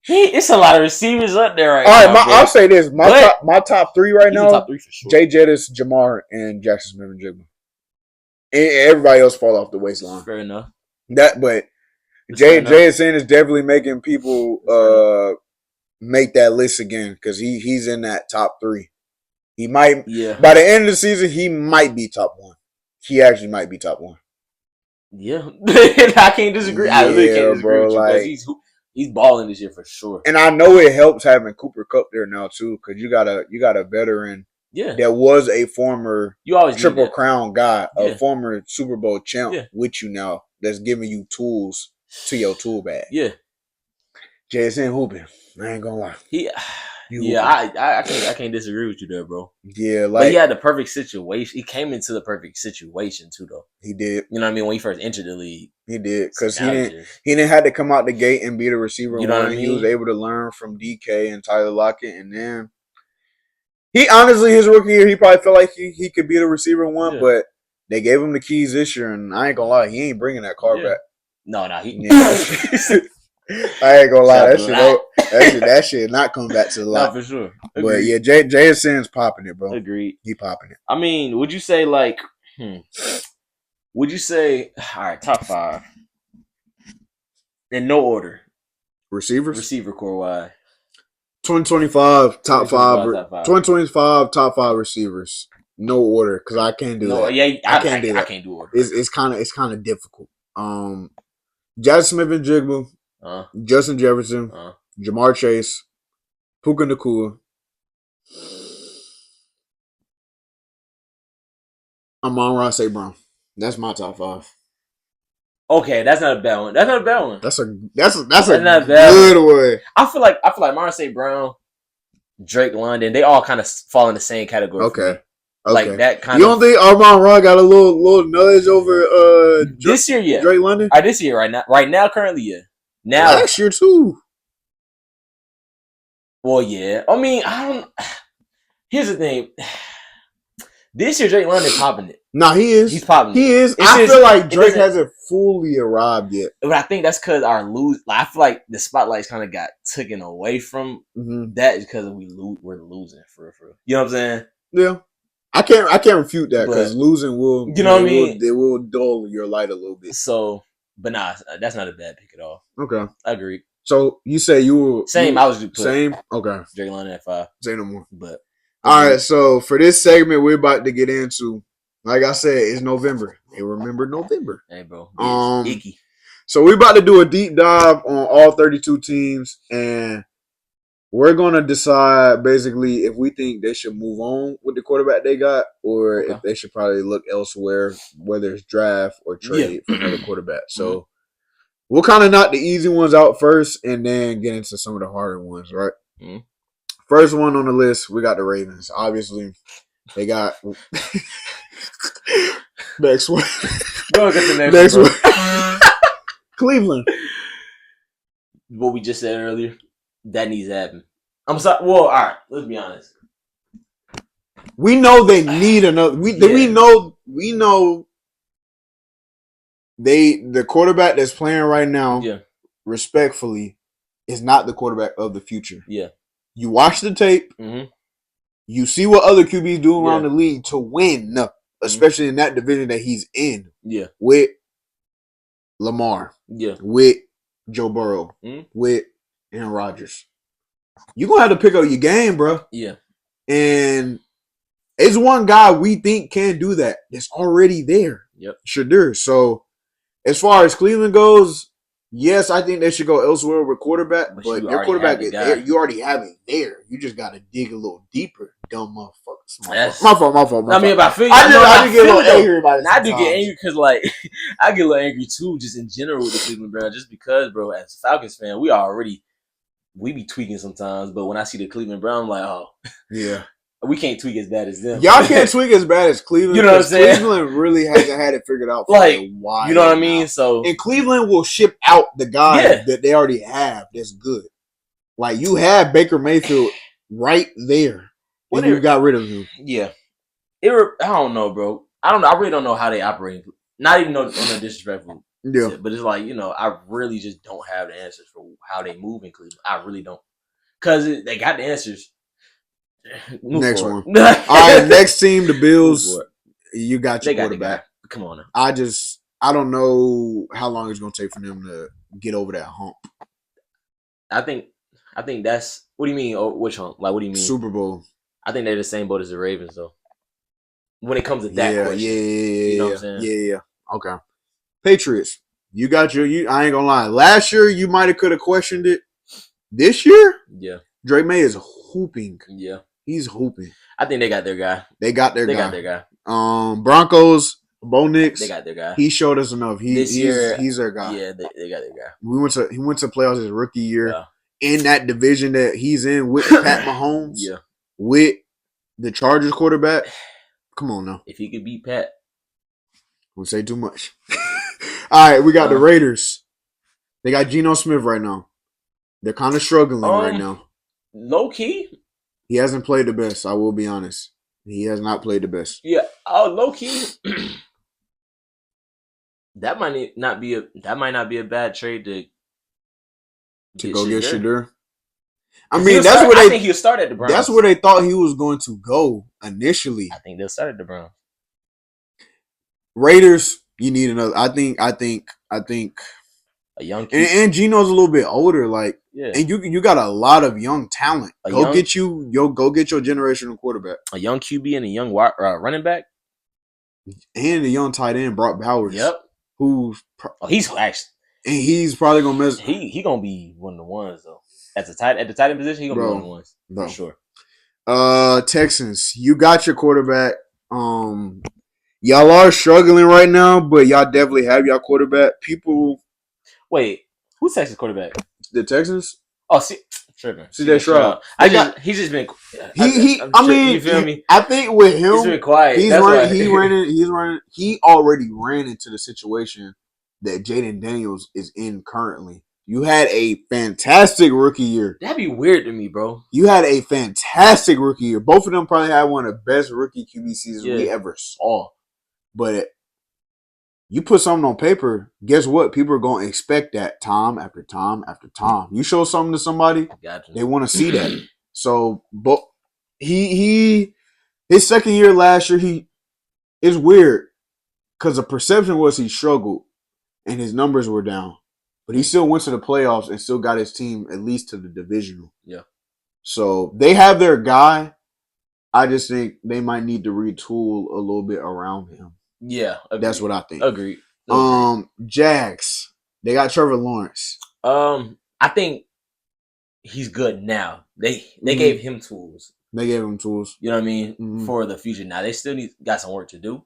It's a lot of receivers up there right now. All right, bro. I'll say this: my top 3 right now. Top 3 for sure. Jay Jettis, Jamar, and Jackson Smith-Njigba. And everybody else fall off the waistline. Fair enough. But JSN is definitely making people make that list again because he's in that top 3. He might by the end of the season he might be top 1. He actually might be top 1. Yeah, I can't disagree. I really can't disagree with you because he's balling this year for sure. And I know it helps having Cooper Kupp there now too because you got a veteran. Yeah, that was a former Triple Crown guy, a former Super Bowl champ with you now. That's giving you tools to your tool bag. Yeah, JSN hooping. I ain't gonna lie. I can't disagree with you there, bro. Yeah, but he had the perfect situation. He came into the perfect situation too, though. He did. You know what I mean? When he first entered the league, he did because he didn't have to come out the gate and be the receiver. You know what I mean? He was able to learn from DK and Tyler Lockett, and then he honestly his rookie year he probably felt like he could be the receiver 1, but they gave him the keys this year, and I ain't gonna lie, he ain't bringing that car back. No, he. I ain't gonna lie, that shit not come back to the lot. No, for sure. Agreed. But yeah, JSN's popping it, bro. Agreed. He popping it. I mean, would you say like, would you say all right, top 5 in no order? Receiver core wide. 2025 top 5. 2025 top 5 receivers. No order because I can't do that. Yeah, I can't do that. I can't do order. It's kind of difficult. Jackson Smith-Njigba, Justin Jefferson, Jamar Chase, Puka Nacua. Amon-Ra St. Brown. That's my top 5. Okay, that's not a bad one. That's a good one. I feel like Amon-Ra St. Brown, Drake London, they all kind of fall in the same category. Okay. Like that kind of. You don't think Amon-Ra got a little nudge over this year? Yeah, Drake London. This year, right now, currently, yeah. Now last year too. Well, yeah. I mean, I don't. Here's the thing. This year, Drake London popping it. No, he is. He's popping. He is. I feel like Drake hasn't fully arrived yet. But I think that's because I feel like the spotlight's kind of got taken away from that because we're losing for real. You know what I'm saying? Yeah. I can't refute that because losing will. You know what I mean? It will dull your light a little bit. So, but nah, that's not a bad pick at all. Okay, I agree. So you say you were same. I was just same. Okay, Drake London at 5. Say no more. But all right. So for this segment, we're about to get into. Like I said, it's November. Hey, remember November? Hey, bro. It's icky. So we're about to do a deep dive on all 32 teams, and we're gonna decide basically if we think they should move on with the quarterback they got, or if they should probably look elsewhere, whether it's draft or trade for another quarterback. So we'll kind of knock the easy ones out first, and then get into some of the harder ones. Right. Mm-hmm. First one on the list, we got the Ravens. Obviously, they got next one. Go get the next one. Cleveland. What we just said earlier. That needs to happen. I'm sorry. Well, all right. Let's be honest. We know they need another. We know the quarterback that's playing right now. Yeah. Respectfully, is not the quarterback of the future. Yeah. You watch the tape. Mm-hmm. You see what other QBs do around the league to win, especially in that division that he's in. Yeah. With Lamar. Yeah. With Joe Burrow. Mm-hmm. With Aaron Rodgers. You're going to have to pick up your game, bro. Yeah. And it's one guy we think can do that. That's already there. Yep. Shedeur. So, as far as Cleveland goes, yes, I think they should go elsewhere with quarterback. But their quarterback is there. You already have it there. You just got to dig a little deeper, dumb motherfuckers. My fault. I mean, if I feel I do get a little angry about it. I do get angry because, like, I get a little angry too, just in general with the Cleveland Browns, just because, bro, as a Falcons fan, we be tweaking sometimes, but when I see the Cleveland Browns, I'm like, oh, yeah, we can't tweak as bad as them. Y'all can't tweak as bad as Cleveland. You know what I'm saying? Cleveland really hasn't had it figured out for like, a while. You know what I mean? So, and Cleveland will ship out the guy that they already have. That's good. Like you have Baker Mayfield right there, and you got rid of him. Yeah. I don't know, bro. I really don't know how they operate. Not even on a disrespectful tip, but it's like, I really just don't have the answers for how they move in Cleveland. I really don't. Because they got the answers. Next one. All right, next team, the Bills. You got your quarterback. Come on now. I don't know how long it's going to take for them to get over that hump. I think that's, what do you mean? Oh, which hump? Like, what do you mean? Super Bowl. I think they're the same boat as the Ravens, though. When it comes to that question. Yeah. You know what I'm saying? Yeah. Okay. Patriots. You got I ain't going to lie. Last year, you might have could have questioned it. This year? Yeah. Drake May is hooping. Yeah. He's hooping. I think they got their guy. They got their guy. Broncos, Bo Nix. They got their guy. He showed us enough. He's their guy. Yeah, they got their guy. He went to playoffs his rookie year in that division that he's in with Pat Mahomes. Yeah. With the Chargers quarterback. Come on now. If he could beat Pat. Won't say too much. All right, we got the Raiders. They got Geno Smith right now. They're kind of struggling right now. Low key. He hasn't played the best, I will be honest. He has not played the best. Yeah. Oh, low key. that might not be a bad trade to go get Shedeur. I think he'll start at the Browns. That's where they thought he was going to go initially. I think they'll start at the Browns. Raiders, you need another. I think a young QB. And Geno's a little bit older, like, and you got a lot of young talent. Go get your generational quarterback. A young QB and a young running back, and a young tight end, Brock Bowers. Yep. He's probably gonna miss. He gonna be one of the ones though. At the tight end position, he gonna be one of the ones for sure. Texans, you got your quarterback. Y'all are struggling right now, but y'all definitely have y'all quarterback. Wait, who's Texas quarterback? The Texans. Oh, tripping. CJ Stroud. He's just been. You feel me? I think with him, he's been quiet. He already ran into the situation that Jaden Daniels is in currently. You had a fantastic rookie year. That'd be weird to me, bro. You had a fantastic rookie year. Both of them probably had one of the best rookie QB seasons we ever saw. But you put something on paper, guess what? People are going to expect that time after time after time. You show something to somebody, they want to see that. So, but his second year last year, it's weird because the perception was he struggled and his numbers were down. But he still went to the playoffs and still got his team at least to the divisional. Yeah. So they have their guy. I just think they might need to retool a little bit around him. Yeah. Agreed. That's what I think. Agreed. Jags. They got Trevor Lawrence. I think he's good now. They gave him tools. They gave him tools. You know what I mean? For the future. Now they still got some work to do.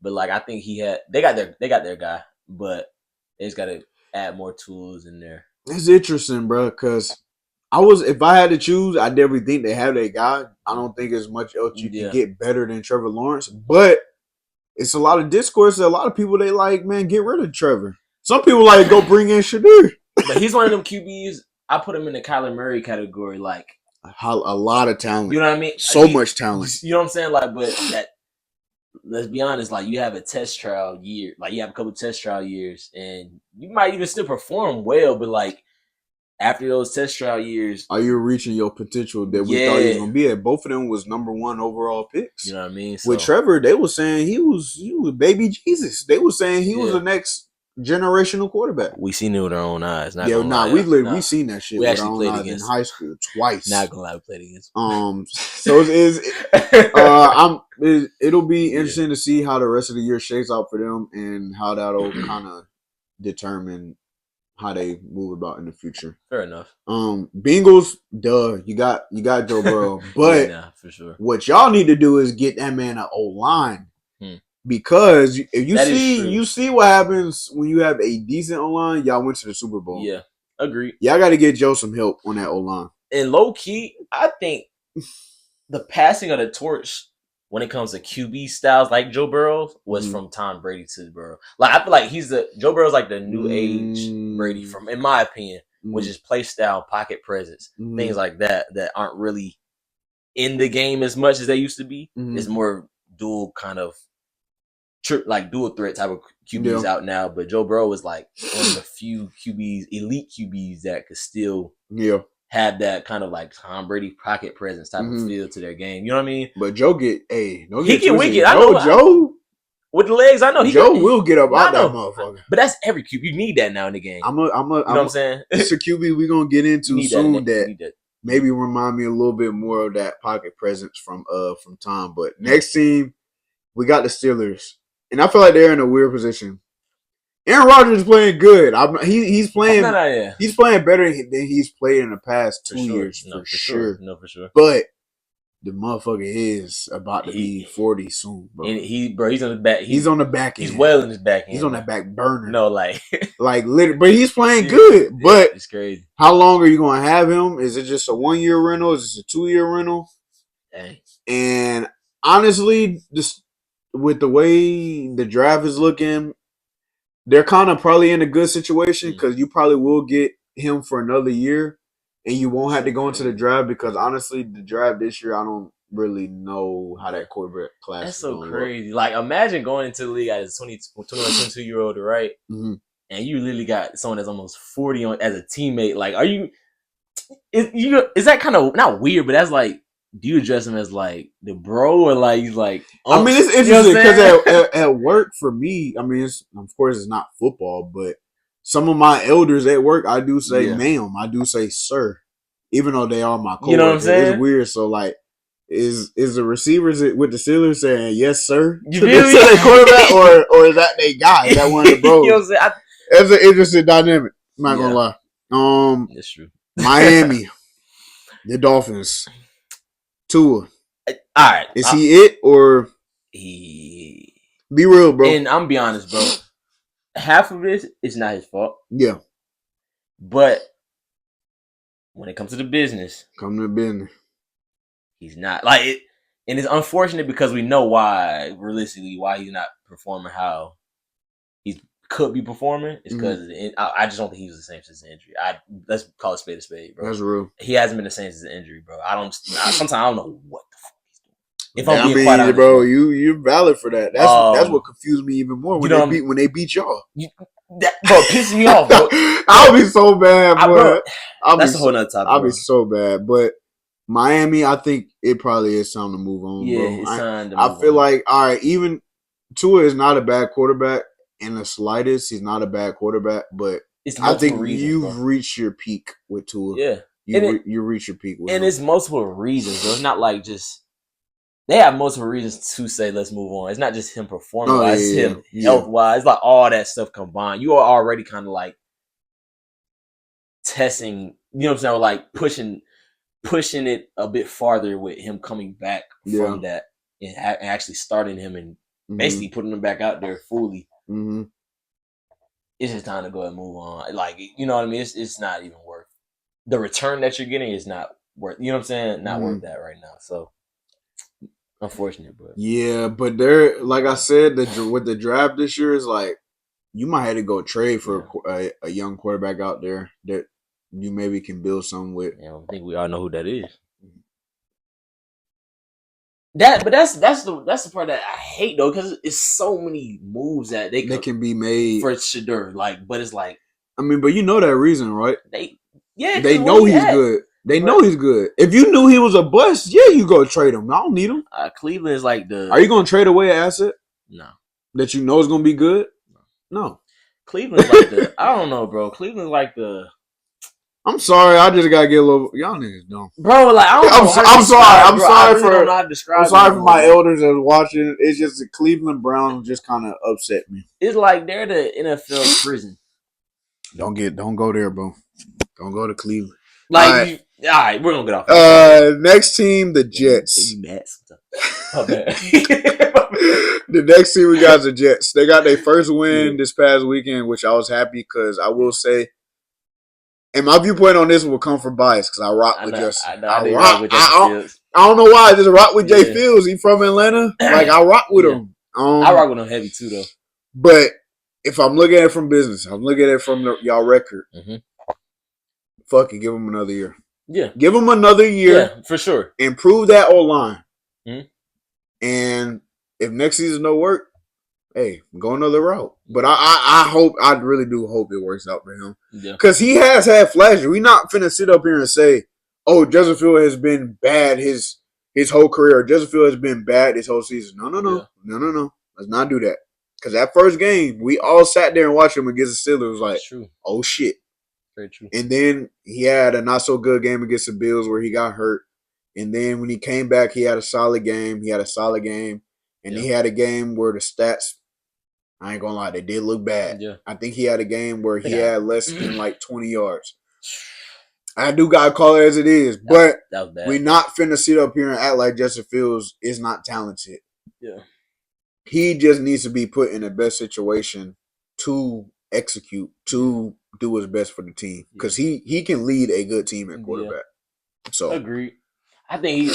But like I think they got their guy, but they just gotta add more tools in there. It's interesting, bro, because if I had to choose, I definitely think they have that guy. I don't think there's much else you can get better than Trevor Lawrence, but it's a lot of discourse. A lot of people, they like, man, get rid of Trevor. Some people like, go bring in Shedeur. But he's one of them QBs. I put him in the Kyler Murray category, like a lot of talent. You know what I mean? So much talent. You know what I'm saying? Like, but that. Let's be honest, like you have a test trial year, like you have a couple test trial years, and you might even still perform well, but like after those test trial years, are you reaching your potential that we thought he was gonna be at? Both of them was number 1 overall picks. You know what I mean? With Trevor, they were saying he was baby Jesus. They were saying he was the next generational quarterback. We seen it with our own eyes. We seen that shit. We actually played against in high school twice. Not gonna lie, we played against. So it'll be interesting to see how the rest of the year shakes out for them and how that'll kind of determine how they move about in the future. Fair enough. Bengals, you got Joe Burrow, but for sure. What y'all need to do is get that man an O-line. Because if you see what happens when you have a decent O-line, y'all went to the Super Bowl. Yeah, agreed. Y'all got to get Joe some help on that O-line. And low key, I think the passing of the torch when it comes to QB styles like Joe Burrow was from Tom Brady to Burrow. Like I feel like Joe Burrow's like the new age Brady in my opinion, which is play style, pocket presence, things like that aren't really in the game as much as they used to be. Mm-hmm. It's more dual kind of like dual threat type of QBs out now. But Joe Burrow was like one of the few QBs, elite QBs that could still have that kind of like Tom Brady pocket presence type of feel to their game. You know what I mean? But Joe he get wicked. I know Joe with the legs. I know will get up out that motherfucker. But that's every QB. You need that now in the game. You know what I'm saying? It's a QB we're gonna get into soon that maybe remind me a little bit more of that pocket presence from Tom. But next team, we got the Steelers. And I feel like they're in a weird position. Aaron Rodgers is playing good. He's playing. He's playing better than he's played in the past 2 years for sure. No, for sure. But the motherfucker is about to be 40 soon, bro. And he's on the back. He's on the back end. He's well in his back end. He's on that back burner. No, like literally. But he's playing good. But it's crazy. How long are you going to have him? Is it just a 1 year rental? Is it a 2 year rental? Dang. And honestly, with the way the draft is looking, they're kind of probably in a good situation because you probably will get him for another year and you won't have to go into the draft because honestly, the draft this year, I don't really know how that quarterback class That's is so going crazy. Like, imagine going into the league as a 22-year-old, right? Mm-hmm. And you literally got someone that's almost 40 on as a teammate. Like, is that kind of not weird, but that's like, do you address him as like the bro or like he's like? I mean, it's interesting because at work for me, I mean, of course it's not football, but some of my elders at work, I do say ma'am, I do say sir, even though they are my coworkers. You know what I'm saying? It's weird. So like, is the receivers with the Steelers saying yes sir to the quarterback or is that they guy? Is that one of the bros? You know what I'm saying? That's an interesting dynamic. I'm not gonna lie. That's true. Miami, the Dolphins. Tua. All right. Is he it or be real, bro? And I'm be honest, bro. Half of it is not his fault. Yeah. But when it comes to the business, he's not like it, and it's unfortunate because we know why he's not performing how he could be performing. It's because I just don't think he was the same since the injury. Let's call it spade a spade, bro. That's real. He hasn't been the same since the injury, bro. Sometimes I don't know what the fuck he's doing. If I'm being quite honest, bro, you're valid for that. That's what confused me even more when they beat y'all. Bro, pissing me off, bro. I'll be so bad, bro. That's a whole nother topic. I'll be so bad, but Miami, I think it probably is time to move on. Yeah, bro. it's time to I move feel on. like all right, even Tua is not a bad quarterback in the slightest. He's not a bad quarterback, but I think you've reached your peak with Tua. Yeah, you reach your peak with him. And it's multiple reasons, bro. It's not like just. They have multiple reasons to say let's move on. It's not just him performing wise, it's him health wise. It's like all that stuff combined. You are already kind of like testing, you know what I'm saying? Or like pushing it a bit farther with him coming back from that and actually starting him and basically putting him back out there fully. Mm-hmm. It's just time to go and move on. Like, you know what I mean? It's not even worth the return that you're getting is not worth. You know what I'm saying? Not worth that right now. So. Unfortunate, but but they're like I said, with the draft this year is like you might have to go trade for a young quarterback out there that you maybe can build something with. Yeah, I think we all know who that is. That's the part that I hate though, because it's so many moves that they can be made for Shedeur. Like, but it's like I mean, but you know that reason, right? They know he's good. They know he's good. If you knew he was a bust, you go trade him. I don't need him. Cleveland is like the. Are you going to trade away an asset? No. That you know is going to be good? No. Cleveland's like the. I don't know, bro. Cleveland's like the. I'm sorry. I just got to get a little. Y'all niggas dumb. Bro, like, I don't know. I'm sorry. I'm sorry for my it. elders that are watching. It's just the Cleveland Browns just kind of upset me. It's like they're the NFL prison. Don't go there, bro. Don't go to Cleveland. Like, all right, we're gonna get off. Next team, the Jets. You mad sometimes? The next team we got is the Jets. They got their first win this past weekend, which I was happy because I will say, and my viewpoint on this will come from bias because I rock with Justin. I don't know why. I just rock with Jay Fields. He from Atlanta. Like I rock with him. I rock with him heavy too, though. But if I'm looking at it from business, I'm looking at it from y'all record. Mm-hmm. Fuck it, give him another year. Yeah. Give him another year. Yeah, for sure. Improve that O-line. Mm-hmm. And if next season don't work, hey, go another route. But I really do hope it works out for him. Yeah. Because he has had flashes. We not finna sit up here and say, oh, Justin Fields has been bad his whole career. Justin Fields has been bad this whole season. No. No. Let's not do that. Because that first game, we all sat there and watched him against the Steelers like, oh, shit. Very true. And then he had a not so good game against the Bills where he got hurt. And then when he came back, he had a solid game. And he had a game where the stats, I ain't gonna lie, they did look bad. Yeah. I think he had a game where he had less than like 20 yards. I do gotta call it as it is, but we're not finna sit up here and act like Justin Fields is not talented. Yeah. He just needs to be put in the best situation to execute, to do his best for the team. Because he can lead a good team at quarterback. Yeah. So agreed. I think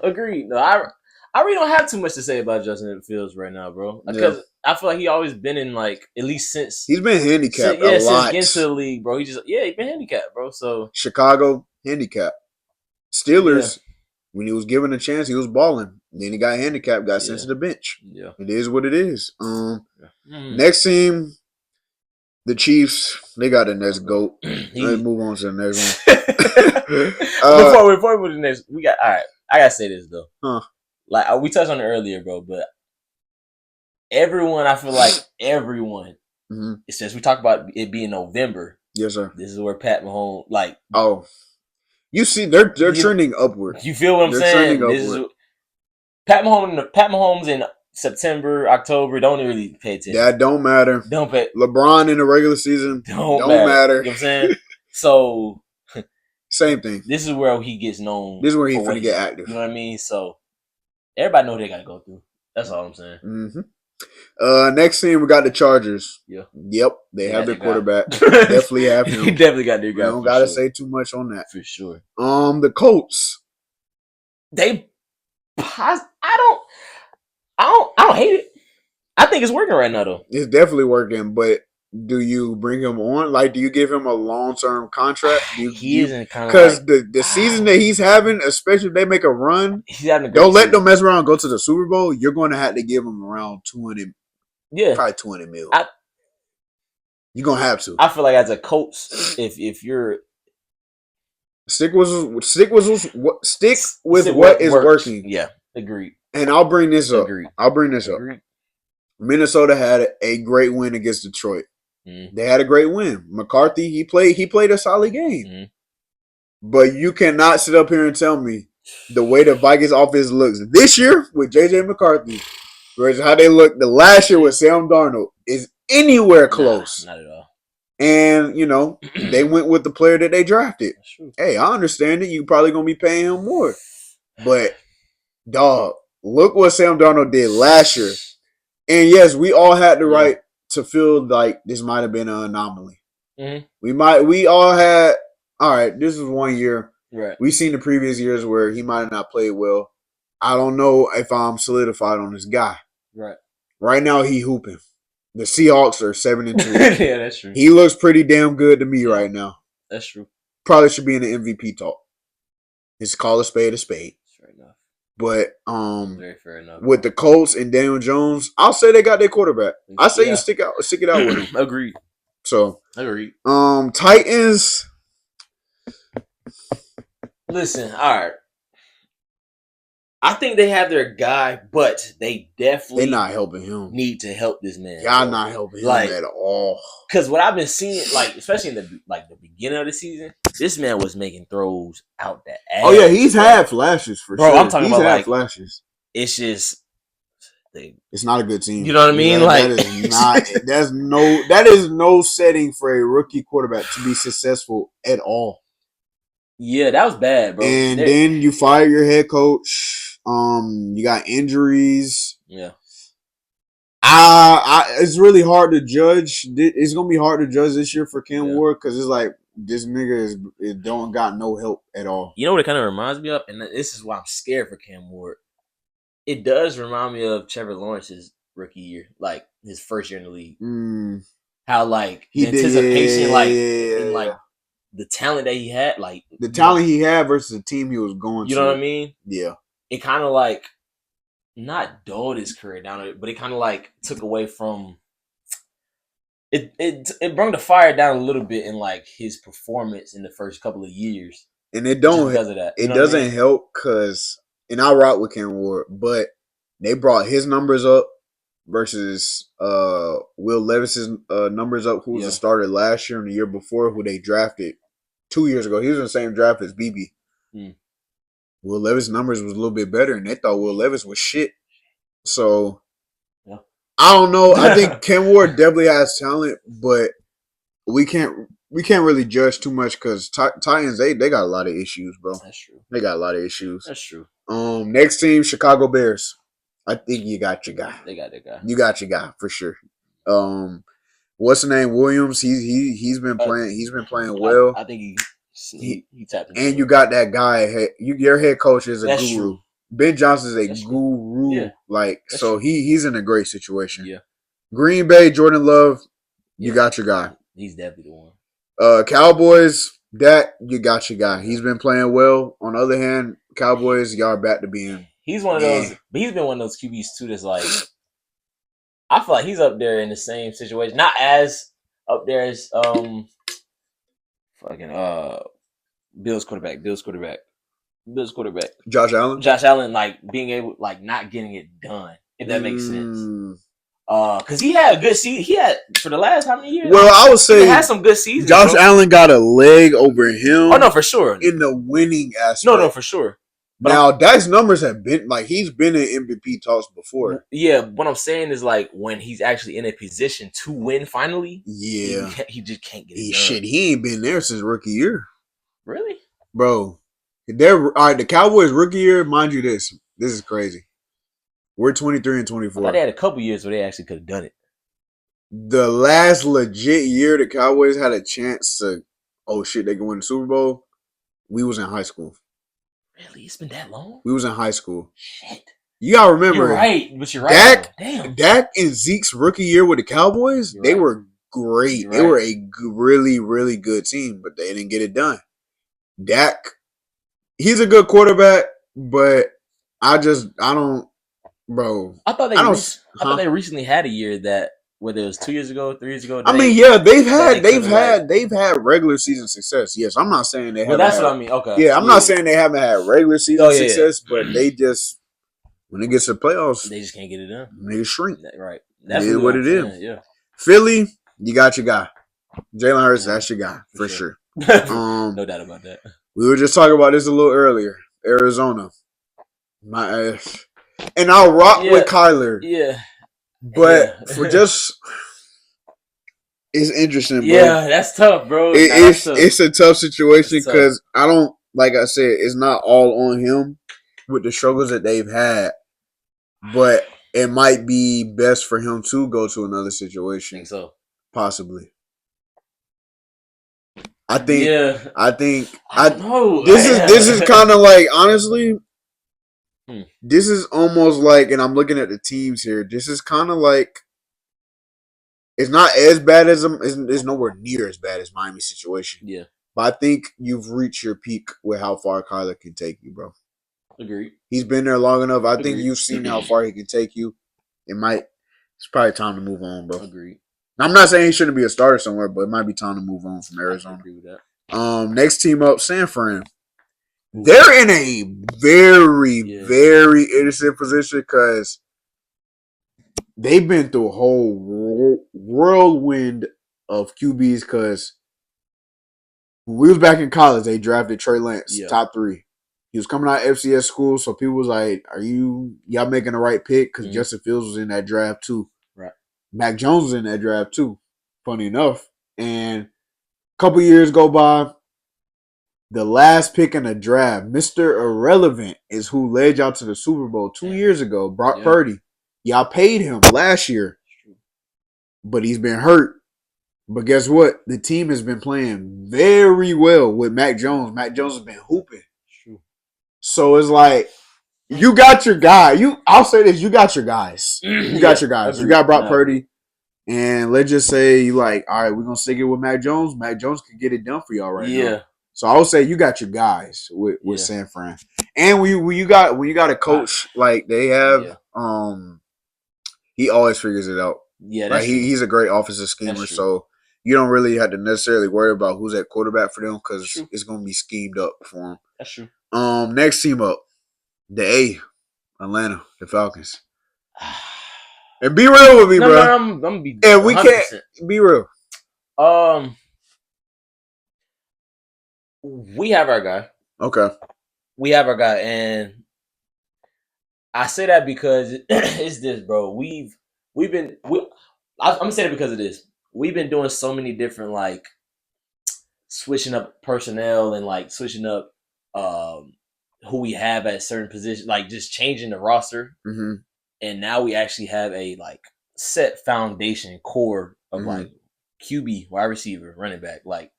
agreed. No, I really don't have too much to say about Justin Fields right now, bro. Because I feel like he always been in like at least since he's been handicapped a lot. Since getting to the league, bro. He's been handicapped, bro. So Chicago handicapped. Steelers, when he was given a chance, he was balling. Then he got handicapped, got sent to the bench. Yeah, it is what it is. Next team, the Chiefs. They got the next GOAT. Let's move on to the next one. Before we move to the next, we got all right. I gotta say this though. Like we touched on it earlier, bro, but everyone, I feel like everyone, since we talked about it being November. Yes, sir. This is where Pat Mahomes, like, you see, they're trending upward. You feel what I'm saying? This is Pat Mahomes in September, October. Don't really pay attention. That don't matter. Don't pay. LeBron in the regular season don't matter. You know what I'm saying? So same thing. This is where he gets known. This is where he's going to get active. You know what I mean? So everybody know they got to go through. That's all I'm saying. Mm-hmm. Next team, we got the Chargers. Yeah. Yep. They have their quarterback. Definitely have him. He definitely got their guy. Don't got to say too much on that. For sure. The Colts. I don't hate it. I think it's working right now, though. It's definitely working, but do you bring him on? Like, do you give him a long-term contract? He isn't kind of because the season that he's having, especially if they make a run, he's having a don't let them mess around and go to the Super Bowl. You're going to have to give him around 200. Yeah, probably 200 mil. You're gonna have to. I feel like as a coach, if you're stick with what is working. Yeah, agreed. And I'll bring this up. Agreed. Minnesota had a great win against Detroit. They had a great win. McCarthy, he played a solid game. But you cannot sit up here and tell me the way the Vikings offense looks this year with JJ McCarthy versus how they looked the last year with Sam Darnold is anywhere close. Not at all. And, they went with the player that they drafted. Hey, I understand it. You probably going to be paying him more. But, dog, look what Sam Darnold did last year. And, yes, we all had the right to feel like this might have been an anomaly. We all had, all right, this is 1 year. Right. We've seen the previous years where he might have not played well. I don't know if I'm solidified on this guy. Right. Right now, he hooping. The Seahawks are 7-2. Yeah, that's true. He looks pretty damn good to me right now. That's true. Probably should be in the MVP talk. Just call a spade a spade. Fair enough. But very fair enough. With the Colts and Daniel Jones, I'll say they got their quarterback. I say you stick it out with him. Agreed. So agreed. Titans. Listen, all right. I think they have their guy, but they definitely they're not helping him. Need to help this man. Y'all not helping him at all. Because what I've been seeing, like especially in the beginning of the season, this man was making throws out the ass. Oh yeah, he's had flashes for sure. I'm talking about like flashes. It's just it's not a good team. You know what I mean? Like that is no setting for a rookie quarterback to be successful at all. Yeah, that was bad, bro. And then you fire your head coach. You got injuries. Yeah. It's really hard to judge. It's gonna be hard to judge this year for Cam Ward because it's like this nigga is don't got no help at all. You know what it kind of reminds me of, and this is why I'm scared for Cam Ward. It does remind me of Trevor Lawrence's rookie year, like his first year in the league. How like the anticipation, and like the talent that he had, like the talent he had versus the team he was going to. You know what I mean? Yeah. It kind of like not dulled his career down, but it kind of like took away from it brought the fire down a little bit in like his performance in the first couple of years. And it don't because of that. It doesn't help because, and I rock with Ken Ward, but they brought his numbers up versus Will Levis's numbers up, who was the starter last year and the year before, who they drafted 2 years ago. He was in the same draft as BB. Will Levis' numbers was a little bit better, and they thought Will Levis was shit. So I don't know. I think Ken Ward definitely has talent, but we can't really judge too much because Titans they got a lot of issues, bro. That's true. They got a lot of issues. That's true. Next team, Chicago Bears. I think you got your guy. They got their guy. You got your guy for sure. What's the name? Williams. He's been playing. He's been playing well. I think he tapped into and you got that guy. Your head coach is a That's guru. True. Ben Johnson is a guru. Yeah. Like so, he's in a great situation. Yeah. Green Bay, Jordan Love. You got your guy. He's definitely the one. Cowboys. Dak, you got your guy. He's been playing well. On the other hand, Cowboys, y'all are back to being. He's one of those, but he's been one of those QBs too. That's like, I feel like he's up there in the same situation, not as up there as Bills quarterback. Josh Allen, like being able, like not getting it done. If that makes sense. Because he had a good season. He had for the last how many years? Well, I would say he had some good seasons. Josh Allen got a leg over him. Oh no, for sure. In the winning aspect. No, for sure. But now, Dak's numbers have been like he's been in MVP talks before. Yeah, what I'm saying is like when he's actually in a position to win finally. Yeah, he just can't get it done. Shit, he ain't been there since rookie year. Really, bro? All right. The Cowboys rookie year, mind you, this is crazy. We're 23 and 24. I thought they had a couple years where they actually could have done it. The last legit year the Cowboys had a chance to, they can win the Super Bowl. We was in high school. Really? It's been that long? We was in high school. Shit. You gotta remember. You're right, but you're right. Dak and Zeke's rookie year with the Cowboys, they were great. They were a really, really good team, but they didn't get it done. Dak, he's a good quarterback, but I don't, bro. I thought they recently had a year that whether it was 2 years ago, 3 years ago. I mean, yeah, they've had regular season success. Yes, I'm not saying they haven't. Well, that's what I mean. Okay. Yeah, I'm not saying they haven't had regular season success, but they just when it gets to the playoffs, they just can't get it done. They shrink. Right. That's what it is. Yeah. Philly, you got your guy. Jalen Hurts, that's your guy for sure. No doubt about that. We were just talking about this a little earlier. Arizona, my ass, and I'll rock with Kyler. Yeah. But for just, it's interesting, bro. Yeah, that's tough, bro. It's a tough situation because I don't, like I said, it's not all on him with the struggles that they've had, but it might be best for him to go to another situation. I think so. Possibly. I think. I don't know. This is kind of like, honestly. This is almost like, and I'm looking at the teams here. This is kind of like, it's not as bad as them. It's nowhere near as bad as Miami's situation. Yeah, but I think you've reached your peak with how far Kyler can take you, bro. Agreed. He's been there long enough. I think you've seen how far he can take you. It's probably time to move on, bro. Agreed. I'm not saying he shouldn't be a starter somewhere, but it might be time to move on from Arizona. I agree with that. Next team up, San Fran. They're in a very, very innocent position because they've been through a whole whirlwind of QBs because when we was back in college, they drafted Trey Lance, top 3. He was coming out of FCS school, so people was like, are y'all making the right pick? Because Justin Fields was in that draft too. Right. Mac Jones was in that draft too, funny enough. And a couple years go by. The last pick in the draft, Mr. Irrelevant, is who led y'all to the Super Bowl 2 years ago. Brock Purdy. Y'all paid him last year, but he's been hurt. But guess what? The team has been playing very well with Mac Jones. Mac Jones has been hooping. So it's like, you got your guy. I'll say this, you got your guys. You got your guys. You got Brock Purdy. And let's just say you like, all right, we're gonna stick it with Mac Jones. Mac Jones can get it done for y'all right now. So I would say you got your guys with San Fran. And when you got a coach like they have, he always figures it out. Yeah, that's true. He's a great offensive schemer, so you don't really have to necessarily worry about who's at quarterback for them because it's gonna be schemed up for them. That's true. Next team up, the Atlanta, the Falcons. And be real with me, bro. No, I'm gonna be. And we can't be real. We have our guy. Okay. We have our guy, and I say that because it's this, bro. I'm gonna say it because of this. We've been doing so many different like switching up personnel and like switching up who we have at certain positions, like just changing the roster. Mm-hmm. And now we actually have a like set foundation core of like QB, wide receiver, running back. Like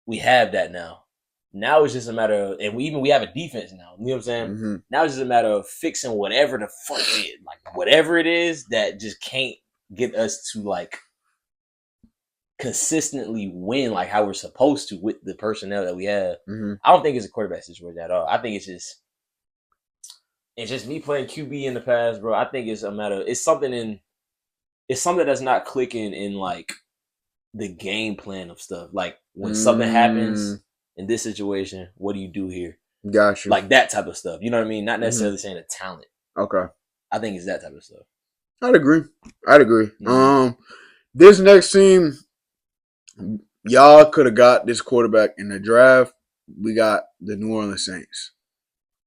we have that now. Now it's just a matter of, and we have a defense now. You know what I'm saying? Mm-hmm. Now it's just a matter of fixing whatever the fuck it is, like whatever it is that just can't get us to like consistently win like how we're supposed to with the personnel that we have. I don't think it's a quarterback situation at all. I think it's just me playing QB in the past, bro. I think it's a matter. It's something that's not clicking in like the game plan of stuff. Like when something happens in this situation, what do you do here? Gotcha. Like that type of stuff. You know what I mean? Not necessarily saying the talent. Okay. I think it's that type of stuff. I'd agree. This next team, y'all could have got this quarterback in the draft. We got the New Orleans Saints.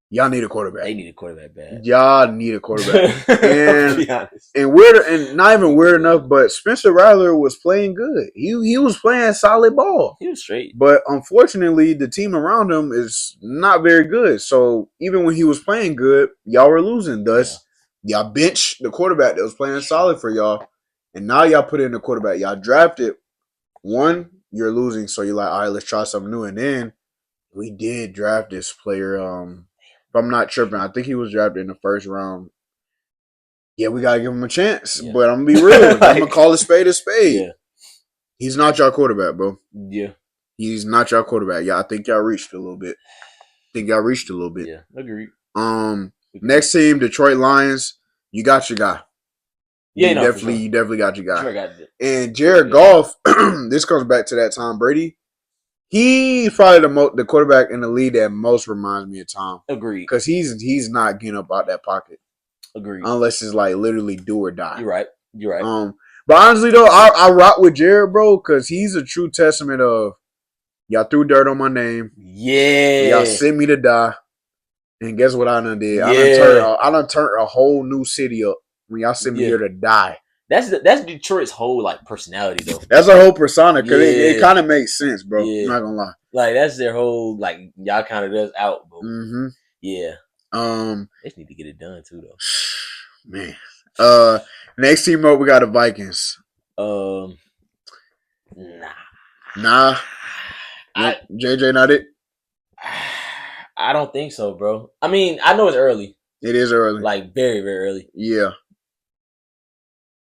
Y'all need a quarterback. They need a quarterback bad. Y'all need a quarterback. And be honest. And weird, and not even weird enough, but Spencer Rattler was playing good. He was playing solid ball. He was straight. But unfortunately, the team around him is not very good. So even when he was playing good, y'all were losing. Thus, y'all benched the quarterback that was playing solid for y'all. And now y'all put in the quarterback. Y'all drafted one, you're losing. So you're like, all right, let's try something new. And then we did draft this player. If I'm not tripping, I think he was drafted in the first round. Yeah, we gotta give him a chance. Yeah. But I'm gonna be real. I'm gonna call a spade a spade. Yeah. He's not your quarterback, bro. Yeah. He's not your quarterback. Yeah, I think y'all reached a little bit. Yeah, agreed. Next team, Detroit Lions. You got your guy. Yeah, you definitely got your guy. Sure got it. And Jared Goff, this comes back to that Tom Brady. He's probably the quarterback in the league that most reminds me of Tom. Agreed. Because he's not getting up out that pocket. Agreed. Unless it's like literally do or die. You're right. But honestly though, I rock with Jared, bro, because he's a true testament of y'all threw dirt on my name. Yeah. Y'all sent me to die. And guess what I done did? Yeah. I done turned a whole new city up when y'all sent me here to die. That's Detroit's whole like personality though. That's a whole persona because it kind of makes sense, bro. Yeah. I'm not gonna lie. Like that's their whole like y'all kind of does out, bro. Mm-hmm. Yeah. They just need to get it done too though. Man. Next team up, we got the Vikings. Nah. JJ not it? I don't think so, bro. I mean, I know it's early. It is early. Like very, very early. Yeah.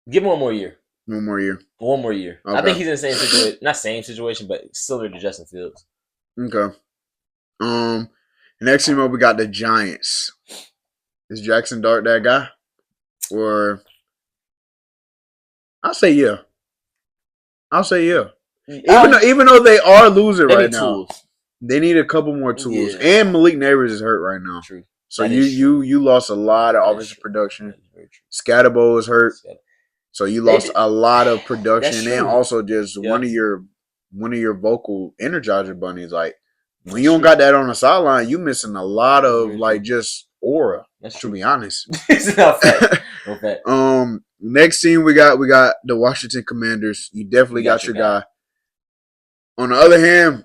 Give him one more year. One more year. Okay. I think he's in the same situation. Not same situation, but similar to Justin Fields. Okay. Next team up, we got the Giants. Is Jackson Dart that guy? Or I'll say yeah. Even though they are losing right now, they need a couple more tools. Yeah. And Malik Neighbors is hurt right now. True. So you lost a lot of offensive production. Scatterbo is hurt. So you lost a lot of production and also just one of your vocal energizer bunnies. Like when you don't got that on the sideline, you missing a lot of like just aura. To be honest. It's not fact. No fact. Next team we got the Washington Commanders. You definitely got your guy. On the other hand,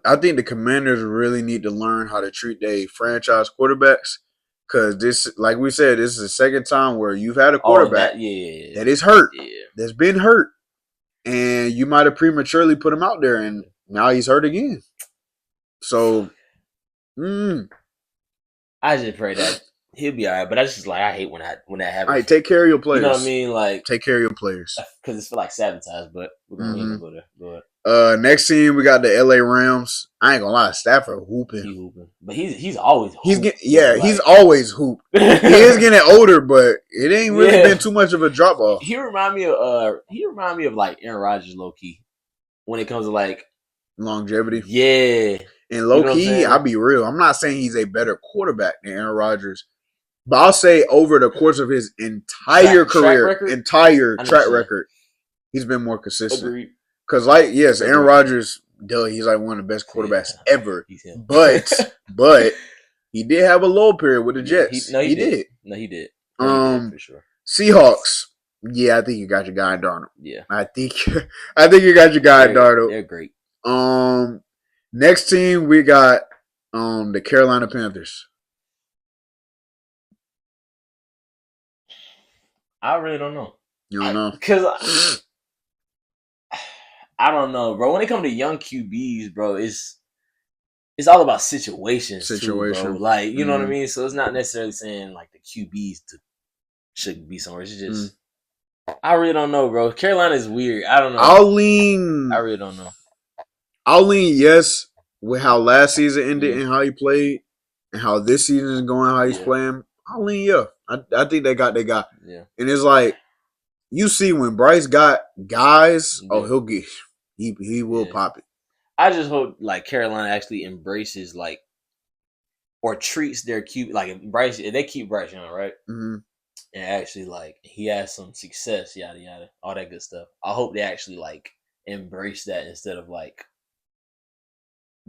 I think the Commanders really need to learn how to treat their franchise quarterbacks. Because this, like we said, this is the second time where you've had a quarterback that is hurt, that's been hurt, and you might have prematurely put him out there, and now he's hurt again. So, I just pray that He'll be all right, but that's just like I hate when that happens. All right, take care of your players. You know what I mean? Like take care of your players because it's for like sabotage. But we're gonna go there. Go ahead. Next team we got the LA Rams. I ain't gonna lie, Stafford hooping. He hooping, but he's always he's always hoop. He is getting older, but it ain't really been too much of a drop off. He remind me of like Aaron Rodgers, low key, when it comes to like longevity. Yeah, and low key, I'll be real. I'm not saying he's a better quarterback than Aaron Rodgers, but I'll say over the course of his entire career, track record, he's been more consistent. Agreed. Because, Aaron Rodgers, he's like one of the best quarterbacks ever. But he did have a low period with the Jets. He did. No, he did. For sure. Seahawks. Yeah, I think you got your guy in Darnold. Yeah, I think you got your guy in Darnold. They're great. Next team we got the Carolina Panthers. I really don't know. You don't know? Because I don't know, bro. When it comes to young QBs, bro, it's all about situations. Too, bro. Like, you know what I mean? So it's not necessarily saying like the QBs should be somewhere. It's just I really don't know, bro. Carolina is weird. I don't know. I really don't know. I'll lean yes with how last season ended and how he played, and how this season is going, how he's playing. I'll lean yeah. I think they got. Yeah. And it's like you see when Bryce got guys, he'll get. He will pop it. I just hope like Carolina actually embraces like or treats their QB like if they keep Bryce Young, right? Mm-hmm. And actually like he has some success, yada yada, all that good stuff. I hope they actually like embrace that instead of like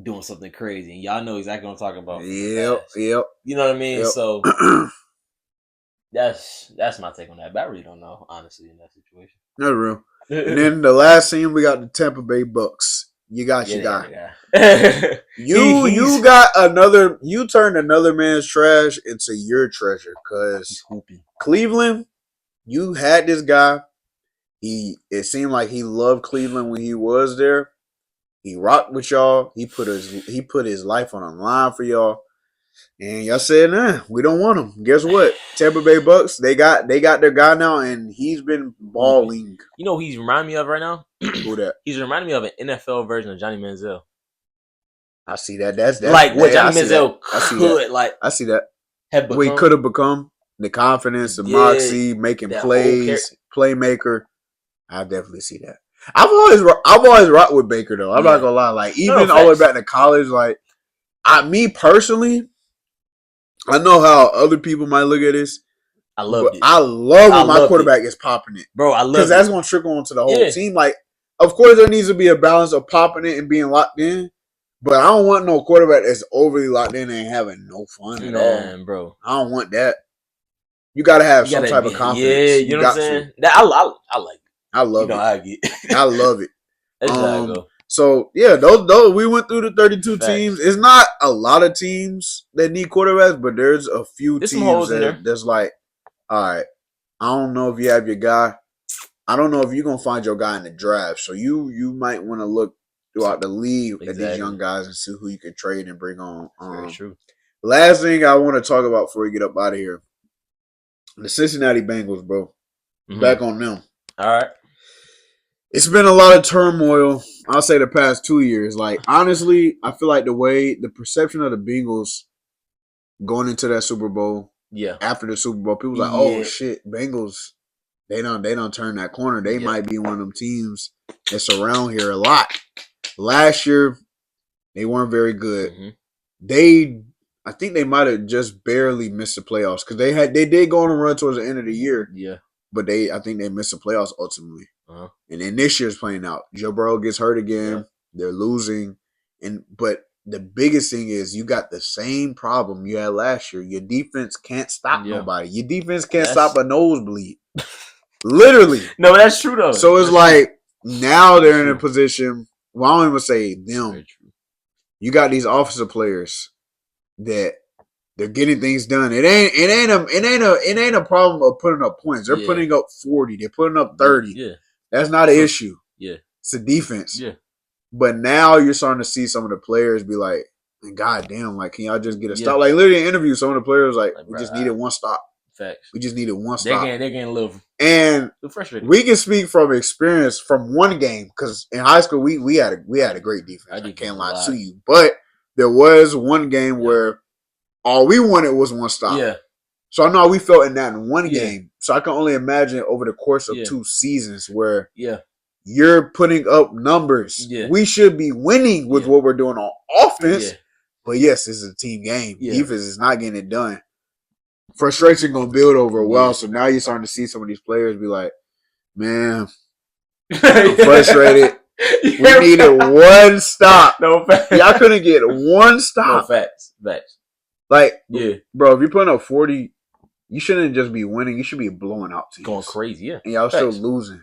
doing something crazy. And y'all know exactly what I'm talking about. Yep. You know what I mean? Yep. So that's my take on that. But I really don't know, honestly, in that situation. Not real. And then the last scene, we got the Tampa Bay Bucks. You got your guy. You got another. You turned another man's trash into your treasure. Because Cleveland, you had this guy. It seemed like he loved Cleveland when he was there. He rocked with y'all. He put his life on the line for y'all. And y'all said, nah, we don't want him. Guess what? Tampa Bay Bucks, they got their guy now, and he's been balling. You know who he's reminding me of right now? Who that? He's reminding me of an NFL version of Johnny Manziel. I see that. That's like what Johnny Manziel could like. I see that. What he could have become. The confidence, the moxie, making plays, playmaker. I definitely see that. I've always rocked with Baker though. I'm not gonna lie. Like even all the way back to college, like me personally. I know how other people might look at this. I love it. I love when my quarterback is popping it. Bro, I love it. Because that's going to trickle onto the whole team. Like, of course, there needs to be a balance of popping it and being locked in. But I don't want no quarterback that's overly locked in and having no fun at all. Bro. I don't want that. You got to have some type of confidence. Yeah, you know what I'm saying? I like it. I love it. I love it. That's how I go. So, yeah, those we went through the 32 teams. It's not a lot of teams that need quarterbacks, but there's a few teams that's like, all right, I don't know if you have your guy. I don't know if you're going to find your guy in the draft. So you might want to look throughout the league at these young guys and see who you can trade and bring on. Very true. Last thing I want to talk about before we get up out of here, the Cincinnati Bengals, bro. Mm-hmm. Back on them. All right. It's been a lot of turmoil, I'll say, the past 2 years. Like, honestly, I feel like the perception of the Bengals going into that Super Bowl, after the Super Bowl, people like, oh, shit, Bengals, they don't turn that corner. They might be one of them teams that's around here a lot. Last year, they weren't very good. Mm-hmm. I think they might have just barely missed the playoffs because they did go on a run towards the end of the year. Yeah. But I think they missed the playoffs ultimately. Uh-huh. And then this year's playing out. Joe Burrow gets hurt again. Yeah. They're losing. But the biggest thing is you got the same problem you had last year. Your defense can't stop nobody. Your defense can't stop a nosebleed. Literally. No, that's true though. So it's now they're in a position. Well, I don't even say them. You got these offensive players that they're getting things done. It ain't a problem of putting up points. They're putting up 40. They're putting up 30. Yeah. That's not an issue. Yeah. It's a defense. Yeah. But now you're starting to see some of the players be like, And goddamn, like, can y'all just get a stop? Like, literally, in interview, some of the players like we just needed one stop. Facts. We just needed one stop. They're getting a little frustrated. We can speak from experience from one game because in high school we had a great defense. I can't lie to you, but there was one game where all we wanted was one stop. Yeah. So I know we felt in that in one game. So I can only imagine over the course of 2 seasons where you're putting up numbers. Yeah. We should be winning with what we're doing on offense. Yeah. But yes, this is a team game. Yeah. Defense is not getting it done. Frustration gonna build over a while. So now you're starting to see some of these players be like, man, I'm frustrated. We needed one stop. No facts. Y'all couldn't get one stop. No facts. Like, bro, if you're putting up 40, you shouldn't just be winning. You should be blowing out teams. Going crazy, yeah. And y'all still losing.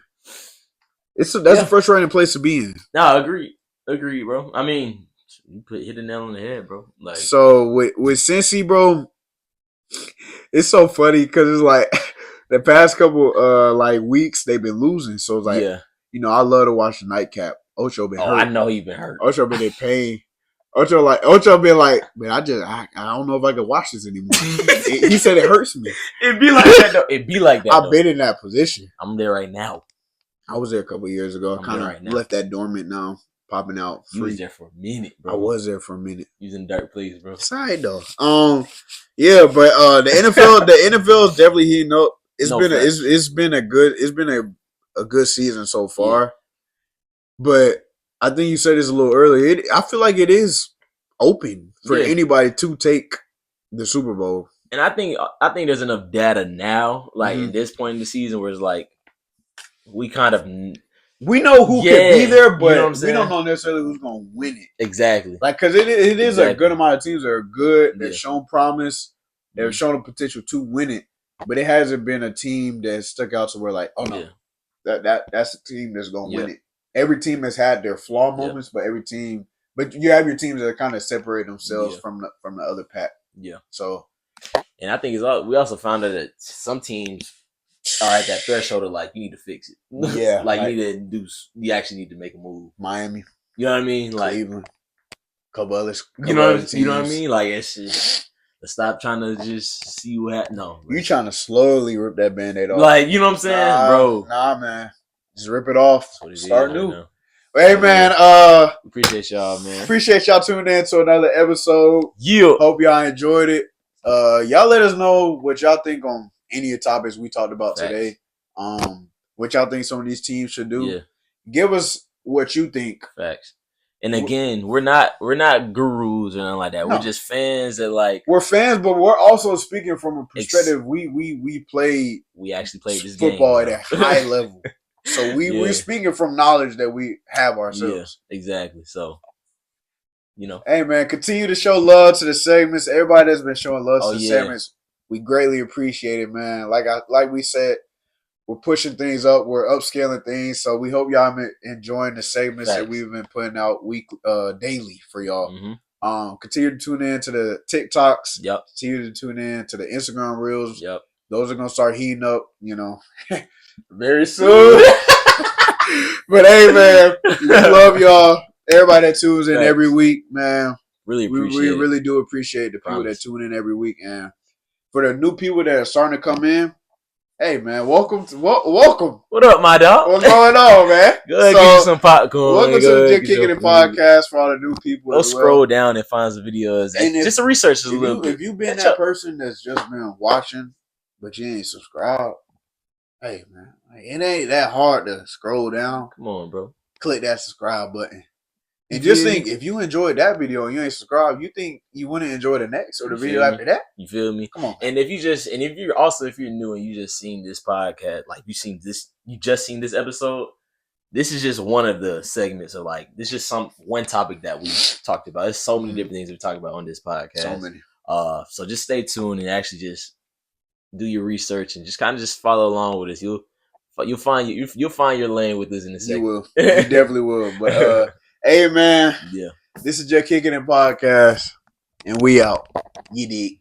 That's a frustrating place to be in. No, agreed, bro. I mean, you hit the nail on the head, bro. Like, so with Cincy, bro, it's so funny because it's like the past couple weeks they've been losing. So it's like, you know, I love to watch the nightcap. Ocho been hurt. I know he been hurt. Ocho been in pain. Ocho been like, man, I don't know if I can watch this anymore. He said it hurts me. It'd be like that though. It'd be like that. I've been in that position. I'm there right now. I was there a couple of years ago. I kind of left that dormant now, popping out free. You was there for a minute, bro. I was there for a minute. You was in dark place, bro. Sorry though. Yeah, but the NFL is definitely heating up. It's been a good season so far. Yeah. But I think you said this a little earlier. I feel like it is open for anybody to take the Super Bowl. And I think there's enough data now, like in this point in the season, where it's like we know who can be there, but we don't know necessarily who's going to win it. Exactly. Like, because it is a good amount of teams that are good. They've shown promise. They've shown the potential to win it. But it hasn't been a team that stuck out to where like, oh no, that's a team that's going to win it. Every team has had their flaw moments, but you have your teams that kind of separate themselves from the other pack. Yeah. So, and I think we also found out that some teams are at that threshold of like, you need to fix it. Yeah. You actually need to make a move. Miami. You know what I mean? Like Cleveland. Couple others. You know what I mean? Like, it's just, stop trying to just see what happens. No. You trying to slowly rip that Band-Aid off. Like, you know what I'm saying? Bro. Nah, man. Just rip it off. Start new. Right, hey, man. Appreciate y'all, man. Appreciate y'all tuning in to another episode. Yeah. Hope y'all enjoyed it. Y'all let us know what y'all think on any of the topics we talked about today. What y'all think some of these teams should do. Yeah. Give us what you think. Facts. And again, we're not gurus or nothing like that. No. We're just fans that like. We're fans, but we're also speaking from a perspective. We actually played this football game, at a high level. So we're speaking from knowledge that we have ourselves. Yeah, exactly. So, you know. Hey, man, continue to show love to the segments. Everybody that's been showing love to the segments, we greatly appreciate it, man. Like we said, we're pushing things up. We're upscaling things. So we hope y'all been enjoying the segments that we've been putting out daily for y'all. Mm-hmm. Continue to tune in to the TikToks. Yep. Continue to tune in to the Instagram Reels. Yep. Those are going to start heating up, very soon. But hey, man, we love y'all. Everybody that tunes in every week, man. Really appreciate we really do appreciate the people that tune in every week. And for the new people that are starting to come in, hey, man, welcome. What up, my dog? What's going on, man? Go ahead, get you some popcorn. Welcome to the Juh Kickin It Podcast for all the new people. Go scroll down and find some videos. And just to research a little bit. If you've been that person that's just been watching, but you ain't subscribed, hey, man, it ain't that hard to scroll down. Come on, bro. Click that subscribe button. And just think, if you enjoyed that video and you ain't subscribed, you think you wouldn't enjoy the next or the video after that? You feel me? Come on. And if you're new and you just seen this podcast, like you just seen this episode, this is just one of the segments of like, this is just one topic that we talked about. There's so many different things we talked about on this podcast. So many. So just stay tuned and actually just do your research and just kind of just follow along with us. You'll find your lane with us in a second. You will. You definitely will. But hey, man. Yeah. This is Juh Kickin It Podcast, and we out. You dig.